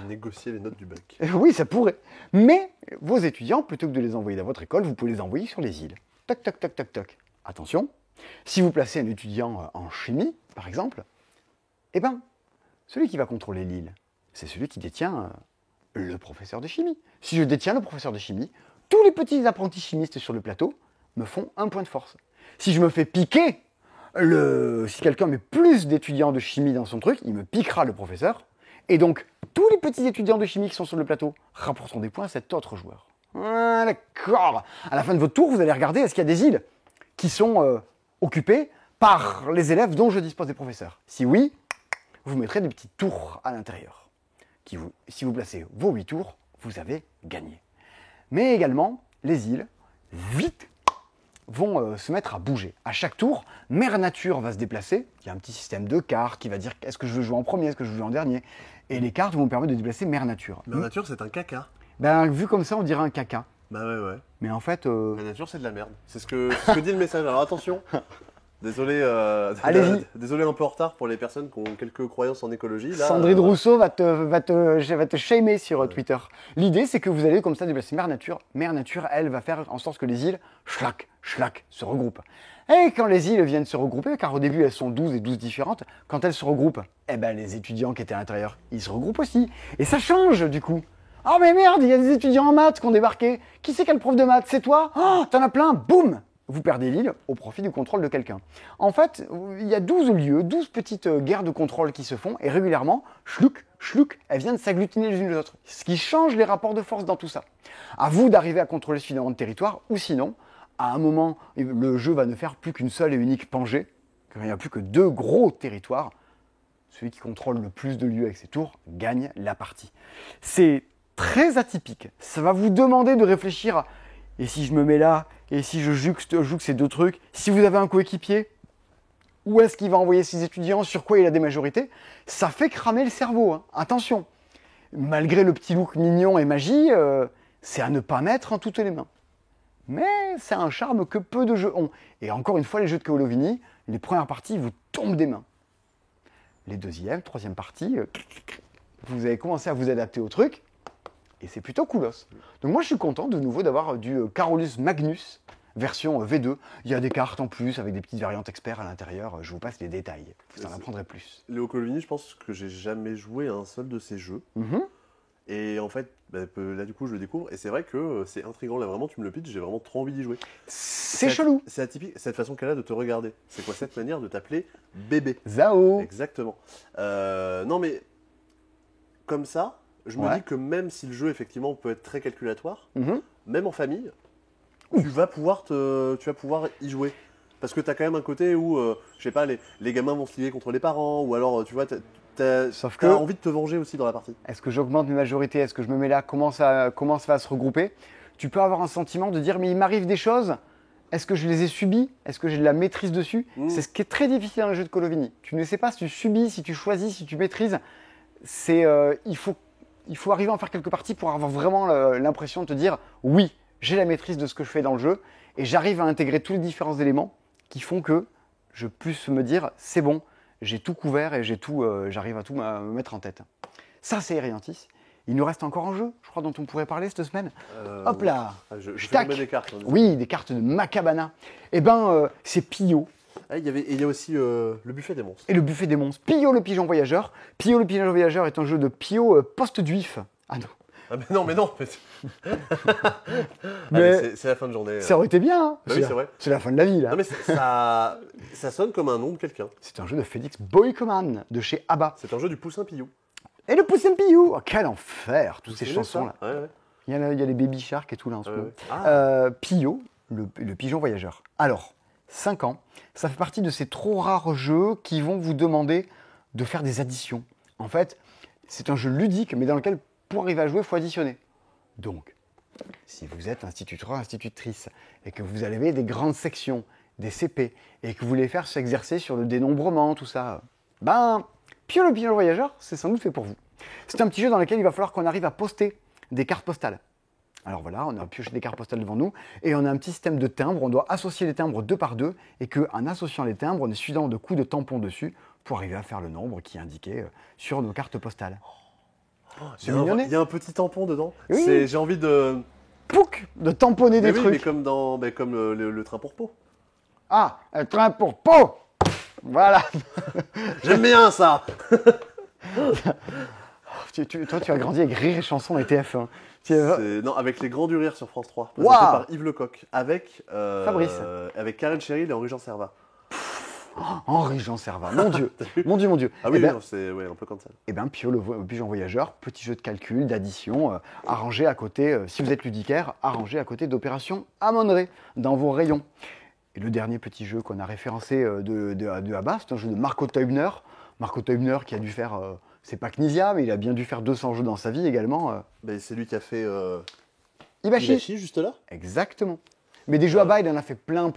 Négocier les notes du bac. Oui, ça pourrait. Mais vos étudiants, plutôt que de les envoyer dans votre école, vous pouvez les envoyer sur les îles. Toc, toc, toc, toc, toc. Attention, si vous placez un étudiant en chimie, par exemple, eh bien, celui qui va contrôler l'île, c'est celui qui détient le professeur de chimie. Si je détiens le professeur de chimie, tous les petits apprentis chimistes sur le plateau me font un point de force. Si je me fais piquer, si quelqu'un met plus d'étudiants de chimie dans son truc, il me piquera le professeur. Et donc, tous les petits étudiants de chimie qui sont sur le plateau rapporteront des points à cet autre joueur. Ah, d'accord. À la fin de votre tour, vous allez regarder est-ce qu'il y a des îles qui sont occupées par les élèves dont je dispose des professeurs. Si oui, vous mettrez des petits tours à l'intérieur. Si vous placez vos 8 tours, vous avez gagné. Mais également, les îles, vite, vont se mettre à bouger. À chaque tour, Mère Nature va se déplacer. Il y a un petit système de cartes qui va dire est-ce que je veux jouer en premier, est-ce que je veux jouer en dernier. Et les cartes vont me permettre de déplacer Mère Nature. Mère Nature, c'est un caca. Ben, vu comme ça, on dirait un caca. Bah ouais. Mais en fait... La nature, c'est de la merde. C'est ce que dit le message. Alors attention. Désolé, Allez-y. Désolé un peu en retard pour les personnes qui ont quelques croyances en écologie. Là, Sandrine Rousseau va te shamer sur Twitter. L'idée, c'est que vous allez comme ça déplacer Mère Nature. Mère Nature, elle, va faire en sorte que les îles, schlac, se regroupent. Et quand les îles viennent se regrouper, car au début elles sont 12 et 12 différentes, quand elles se regroupent, eh ben les étudiants qui étaient à l'intérieur, ils se regroupent aussi. Et ça change du coup. Oh mais merde, il y a des étudiants en maths qui ont débarqué. Qui c'est quel prof de maths? C'est toi? Oh, t'en as plein, boum! Vous perdez l'île au profit du contrôle de quelqu'un. En fait, il y a 12 lieux, 12 petites guerres de contrôle qui se font, et régulièrement, chlouk, elles viennent s'agglutiner les unes les autres. Ce qui change les rapports de force dans tout ça. À vous d'arriver à contrôler suffisamment de territoire, ou sinon, à un moment, le jeu va ne faire plus qu'une seule et unique Pangée, il n'y a plus que 2 gros territoires. Celui qui contrôle le plus de lieux avec ses tours gagne la partie. C'est très atypique. Ça va vous demander de réfléchir à et si je me mets là, et si je joue ces 2 trucs, si vous avez un coéquipier, où est-ce qu'il va envoyer ses étudiants, sur quoi il a des majorités, ça fait cramer le cerveau. Hein. Attention, malgré le petit look mignon et magie, c'est à ne pas mettre en toutes les mains. Mais c'est un charme que peu de jeux ont. Et encore une fois, les jeux de Kaolovini, les premières parties vous tombent des mains. Les deuxièmes, troisième parties, vous avez commencé à vous adapter au truc, et c'est plutôt coolos. Donc moi je suis content de nouveau d'avoir du Carolus Magnus version V2. Il y a des cartes en plus avec des petites variantes experts à l'intérieur. Je vous passe les détails. Vous en apprendrez plus. Léo Colovini, je pense que j'ai jamais joué à un seul de ces jeux. Et en fait, là du coup je le découvre. Et c'est vrai que c'est intriguant. Là vraiment tu me le pitches, j'ai vraiment trop envie d'y jouer. C'est chelou. C'est atypique, cette façon qu'elle a de te regarder. C'est quoi cette manière de t'appeler bébé? Zao. Exactement. Non mais, comme ça, je me dis que même si le jeu effectivement peut être très calculatoire, même en famille, tu vas pouvoir y jouer. Parce que tu as quand même un côté où, je sais pas, les gamins vont se lier contre les parents, ou alors tu vois, Sauf t'as envie de te venger aussi dans la partie. Est-ce que j'augmente mes majorités? Est-ce que je me mets là? Comment ça va se regrouper? Tu peux avoir un sentiment de dire, mais il m'arrive des choses, est-ce que je les ai subies? Est-ce que j'ai de la maîtrise dessus? C'est ce qui est très difficile dans le jeu de Colovini. Tu ne sais pas si tu subis, si tu choisis, si tu maîtrises. Il faut arriver à en faire quelques parties pour avoir vraiment l'impression de te dire oui, j'ai la maîtrise de ce que je fais dans le jeu et j'arrive à intégrer tous les différents éléments qui font que je puisse me dire c'est bon, j'ai tout couvert et j'arrive à tout me mettre en tête. Ça, c'est Eriantis. Il nous reste encore un jeu, je crois, dont on pourrait parler cette semaine. Hop là, je fais tac. tomber des cartes. Oui, des cartes de Macabana. Eh ben, c'est Pio. Ah, il y a aussi le buffet des monstres. Et le buffet des monstres. Pio le pigeon voyageur. Pio le pigeon voyageur est un jeu de Pio post-duif. Ah non. Ah mais non, mais non. Mais- Allez, c'est la fin de journée. Ça aurait été bien, hein. Bah oui, c'est vrai. C'est la fin de la vie, là. Non mais ça sonne comme un nom de quelqu'un. C'est un jeu de Félix Boykoman, de chez ABBA. C'est un jeu du poussin Pillou. Et le Poussin Pio. Oh, quel enfer, toutes ces C'est chansons-là. ça. Ouais, ouais. Il y a les Baby Shark et tout, là, en ce Ouais, moment. ouais. Ah. Pio, le pigeon voyageur. Alors, 5 ans, ça fait partie de ces trop rares jeux qui vont vous demander de faire des additions. En fait, c'est un jeu ludique, mais dans lequel, pour arriver à jouer, il faut additionner. Donc, si vous êtes instituteur, institutrice, et que vous avez des grandes sections, des CP, et que vous voulez faire s'exercer sur le dénombrement, tout ça, ben, Pio le pigeon voyageur, c'est sans doute fait pour vous. C'est un petit jeu dans lequel il va falloir qu'on arrive à poster des cartes postales. Alors voilà, on a pioché des cartes postales devant nous, et on a un petit système de timbres, on doit associer les timbres 2 par 2, et qu'en associant les timbres, on est suivant de coups de tampon dessus, pour arriver à faire le nombre qui est indiqué sur nos cartes postales. C'est mignonné. Il y a un petit tampon dedans. Oui. J'ai envie de. Pouc, de tamponner des Mais oui, trucs. mais comme le train pour pot. Ah, un train pour pot. Voilà. J'aime bien ça. Toi, tu as grandi avec Rire et Chanson et TF1. Non, avec les Grands du Rire sur France 3, présenté Waouh. par Yves Lecoq, avec Fabrice. avec Karen Cheryl et Henri Jean Servat. Henri-Jean Servat, mon Dieu, mon Dieu, mon Dieu. Ah oui, Eh ben, non, c'est un peu comme ça. Eh bien, Pio, le pigeon voyageur, petit jeu de calcul, d'addition, arrangé à côté, si vous êtes ludicaire, arrangé à côté d'opérations Amon-Ré dans vos rayons. Et le dernier petit jeu qu'on a référencé de ABBA, c'est un jeu de Marco Teubner. Marco Teubner qui a dû faire, c'est pas Knizia, mais il a bien dû faire 200 jeux dans sa vie également. Ben, c'est lui qui a fait Ibashi. Hibachi, juste là. Exactement. Mais des jeux ABBA, il en a fait plein,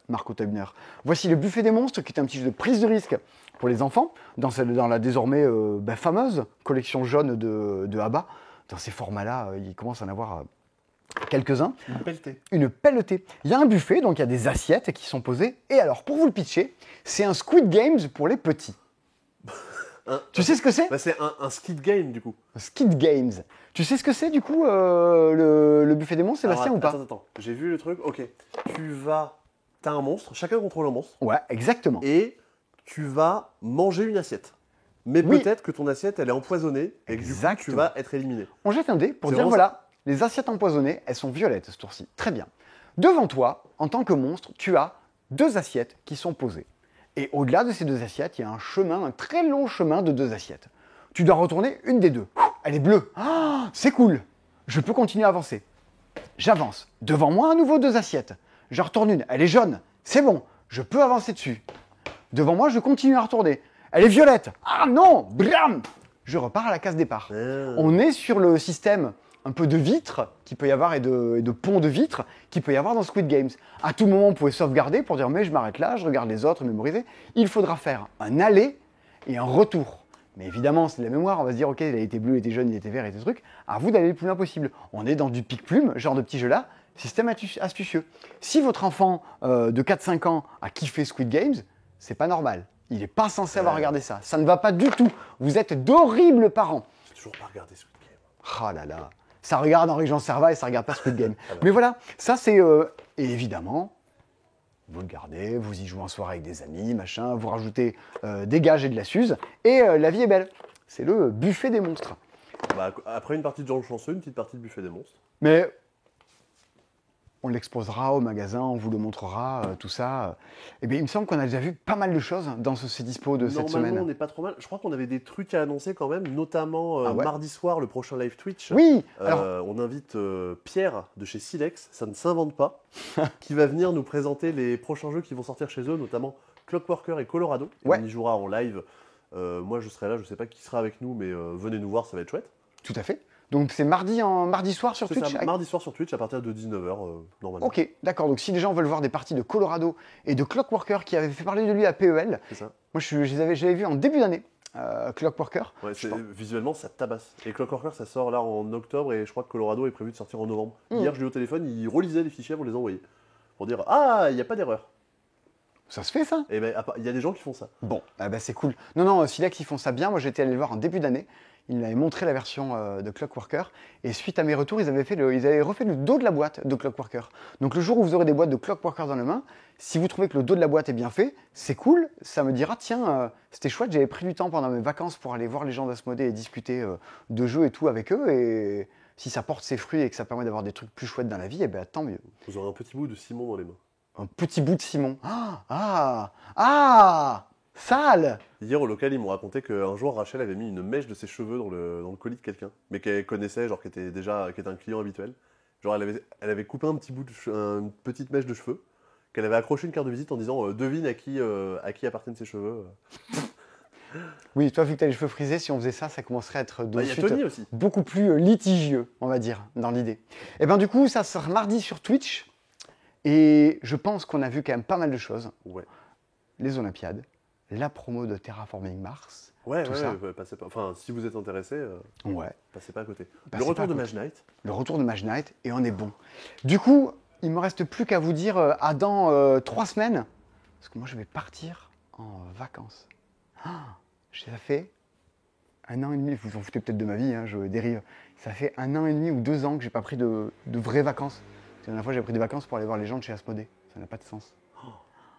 Marco Teubner. Voici le buffet des monstres, qui est un petit jeu de prise de risque pour les enfants, dans la désormais fameuse collection jaune de ABBA. Dans ces formats-là, il commence à en avoir quelques-uns. Une pelletée. Une pelletée. Il y a un buffet, donc il y a des assiettes qui sont posées. Et alors, pour vous le pitcher, c'est un Squid Games pour les petits. Tu sais ce que c'est? Bah, c'est un skid game du coup. Squid Games. Tu sais ce que c'est du coup, le buffet des monstres, Sébastien, Alors, ou pas? Attends. J'ai vu le truc. Ok. T'as un monstre, chacun contrôle un monstre, Ouais, exactement. et tu vas manger une assiette. Mais Oui. peut-être que ton assiette, elle est empoisonnée, et que du coup, tu Exactement. vas être éliminé. On jette un dé pour C'est dire vraiment voilà, les assiettes empoisonnées, elles sont violettes ce tour-ci. Très bien. Devant toi, en tant que monstre, tu as 2 assiettes qui sont posées. Et au-delà de ces 2 assiettes, il y a un chemin, un très long chemin de 2 assiettes. Tu dois retourner une des 2. Elle est bleue. Ah, c'est cool. Je peux continuer à avancer. J'avance. Devant moi, à nouveau 2 assiettes. Je retourne une. Elle est jaune. C'est bon. Je peux avancer dessus. Devant moi, je continue à retourner. Elle est violette. Ah non. Bram. Je repars à la case départ. On est sur le système un peu de vitres qu'il peut y avoir et de ponts de vitres qu'il peut y avoir dans Squid Games. À tout moment, vous pouvez sauvegarder pour dire mais je m'arrête là, je regarde les autres, mémoriser. Il faudra faire un aller et un retour. Mais évidemment, c'est de la mémoire. On va se dire ok, il a été bleu, il était jaune, il était vert, il était truc. À vous d'aller le plus loin possible. On est dans du pic-plume, genre de petit jeu là. Système astucieux. Si votre enfant de 4-5 ans a kiffé Squid Games, c'est pas normal. Il n'est pas censé avoir regardé ça. Ça ne va pas du tout. Vous êtes d'horribles parents. J'ai toujours pas regardé Squid Game. Ah là là. Ça regarde Henri-Jean Servat et ça regarde pas Squid Game. Mais voilà, ça c'est... et évidemment, vous le gardez, vous y jouez en soirée avec des amis, machin, vous rajoutez des gages et de la suze, et la vie est belle. C'est le buffet des monstres. Bah, après une partie de Jean le Chanceux, une petite partie de buffet des monstres. Mais on l'exposera au magasin, on vous le montrera, tout ça. Eh bien, il me semble qu'on a déjà vu pas mal de choses dans ce dispo de cette Normalement, on semaine. n'est pas trop mal. Je crois qu'on avait des trucs à annoncer quand même, notamment Ah ouais mardi soir, le prochain live Twitch. Oui, alors, On invite Pierre de chez Silex, ça ne s'invente pas, qui va venir nous présenter les prochains jeux qui vont sortir chez eux, notamment Clockworker et Colorado. Et Ouais. On y jouera en live. Moi, je serai là, je ne sais pas qui sera avec nous, mais venez nous voir, ça va être chouette. tout à fait. Donc c'est mardi soir sur C'est Twitch. ça, mardi soir sur Twitch à partir de 19h, normalement. Ok, d'accord. Donc si les gens veulent voir des parties de Colorado et de Clockworker qui avait fait parler de lui à PEL, C'est ça. moi je l'avais vu en début d'année, Clockworker. Ouais, Je pense. visuellement, ça tabasse. Et Clockworker, ça sort là en octobre, et je crois que Colorado est prévu de sortir en novembre. Mhm. Hier, je l'ai eu au téléphone, il relisait les fichiers avant de les envoyer. pour dire ah, il n'y a pas d'erreur. Ça se fait ça? Et ben, il y a des gens qui font ça. Bon, ah bah c'est cool. Non, Silex, ils font ça bien. Moi, j'étais allé le voir en début d'année. Ils m'avaient montré la version de Clockworker. Et suite à mes retours, ils avaient refait le dos de la boîte de Clockworker. Donc le jour où vous aurez des boîtes de Clockworker dans la main, si vous trouvez que le dos de la boîte est bien fait, c'est cool. Ça me dira, tiens, c'était chouette, j'avais pris du temps pendant mes vacances pour aller voir les gens d'Asmodée et discuter de jeux et tout avec eux. Et si ça porte ses fruits et que ça permet d'avoir des trucs plus chouettes dans la vie, eh ben tant mieux. Vous aurez un petit bout de Simon dans les mains. Un petit bout de Simon. Ah, sale! Hier au local, ils m'ont raconté qu'un jour Rachel avait mis une mèche de ses cheveux dans le colis de quelqu'un, mais qu'elle connaissait, genre qui était un client habituel. Genre elle avait coupé un petit bout une petite mèche de cheveux, qu'elle avait accroché une carte de visite en disant devine à qui appartiennent ses cheveux. Oui, toi, vu que tu as les cheveux frisés, si on faisait ça, ça commencerait à être de Il y a suite Tony aussi. beaucoup plus litigieux, on va dire, dans l'idée. Et bien du coup, ça sera mardi sur Twitch. Et je pense qu'on a vu quand même pas mal de choses. Ouais. Les Olympiades, la promo de Terraforming Mars. Ouais, tout ouais, ça. passez pas. Enfin, si vous êtes intéressé, Ouais. passez pas à côté. Passez Le pas à retour de côté. Mage Knight. Le retour de Mage Knight, et on est bon. Du coup, il me reste plus qu'à vous dire à dans 3 semaines. Parce que moi, je vais partir en vacances. Ça fait 1 an et demi, vous vous en foutez peut-être de ma vie, hein, je dérive. Ça fait 1 an et demi ou 2 ans que j'ai pas pris de vraies vacances. La dernière fois, j'ai pris des vacances pour aller voir les gens de chez Asmodée. Ça n'a pas de sens.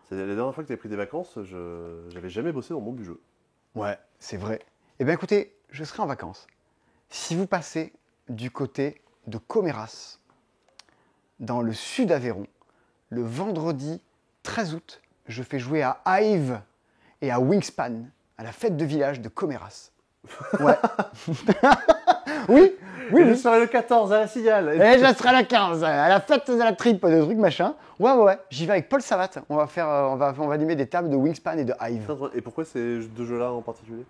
C'est la dernière fois que tu avais pris des vacances, j'avais jamais bossé dans le monde du jeu. Ouais, c'est vrai. Eh bien écoutez, je serai en vacances. Si vous passez du côté de Coméras, dans le sud Aveyron, le vendredi 13 août, je fais jouer à Hive et à Wingspan, à la fête de village de Coméras. Ouais. Oui. Je serai le 14 à la Cigale. Et je serai le 15, à la fête de la tripe, de trucs machin. Ouais. J'y vais avec Paul Savat. On va animer des tables de Wingspan et de Hive. Et pourquoi ces deux jeux-là en particulier?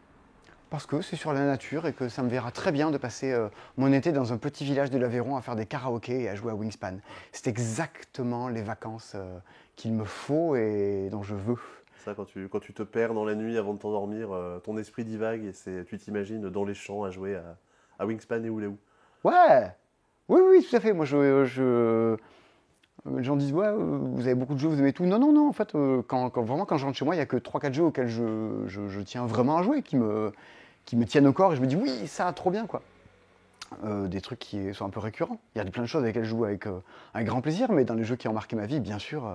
Parce que c'est sur la nature et que ça me verra très bien de passer mon été dans un petit village de l'Aveyron à faire des karaokés et à jouer à Wingspan. C'est exactement les vacances qu'il me faut et dont je veux. Ça, quand tu te perds dans la nuit avant de t'endormir, ton esprit divague et tu t'imagines dans les champs à jouer à Wingspan et Oulé. Ouais. Oui, tout à fait. Moi, les gens disent, ouais, vous avez beaucoup de jeux, vous aimez tout. Non. En fait, quand je rentre chez moi, il n'y a que 3-4 jeux auxquels je tiens vraiment à jouer, qui me tiennent au corps. Et je me dis, oui, ça, trop bien, quoi. Des trucs qui sont un peu récurrents. Il y a plein de choses avec lesquelles je joue avec grand plaisir, mais dans les jeux qui ont marqué ma vie, bien sûr,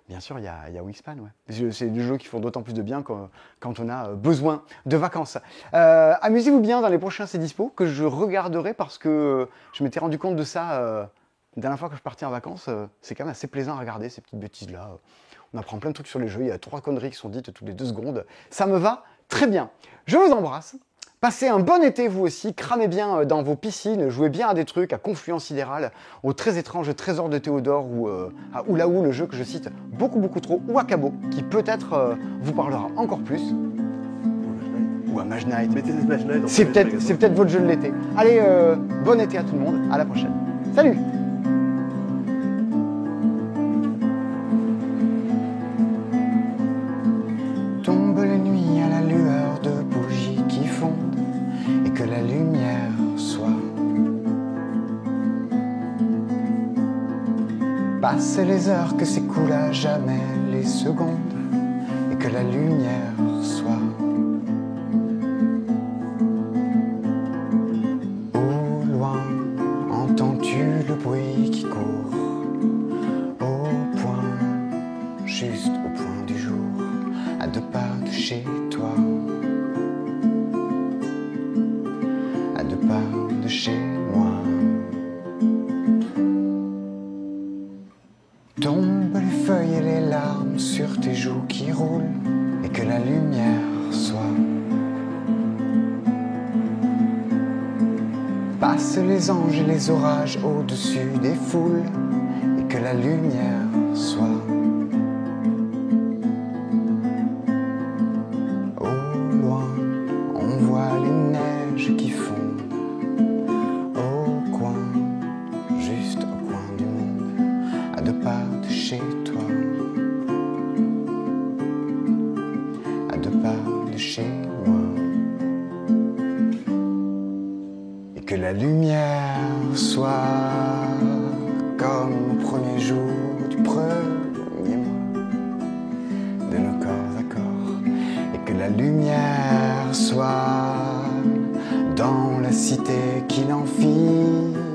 il y a Wingspan. Ouais. C'est des jeux qui font d'autant plus de bien quand on a besoin de vacances. Amusez-vous bien dans les prochains C'est Dispo, que je regarderai parce que je m'étais rendu compte de ça la dernière fois que je partais en vacances. C'est quand même assez plaisant à regarder ces petites bêtises-là. On apprend plein de trucs sur les jeux. Il y a 3 conneries qui sont dites toutes les 2 secondes. Ça me va très bien. Je vous embrasse. Passez un bon été, vous aussi. Cramez bien dans vos piscines. Jouez bien à des trucs, à Confluence Sidérale, au très étrange Trésor de Théodore ou à Oulaou, le jeu que je cite beaucoup trop, ou à Cabo, qui peut-être vous parlera encore plus. Ou à Mage Knight. Mettez des Mage Knight. C'est peut-être votre jeu de l'été. Allez, bon été à tout le monde. À la prochaine. Salut! Tombe les nuits à la lueur de bougies qui fondent et que la lumière soit. Passent les heures que s'écoulent à jamais les secondes et que la lumière soit. Au loin, entends-tu le bruit qui court au point, juste au point du jour, à 2 pas de chez toi, à 2 pas de chez moi. Tombent les feuilles et les larmes sur tes joues qui roulent et que la lumière soit. Passent les anges et les orages au-dessus des foules et que la lumière soit. Au loin, on voit les neiges qui fondent au coin, juste au coin du monde, à 2 pas de chez toi, à 2 pas de chez moi. Et que la lumière soit comme au premier jour du printemps. soir, dans la cité qui l'enfile.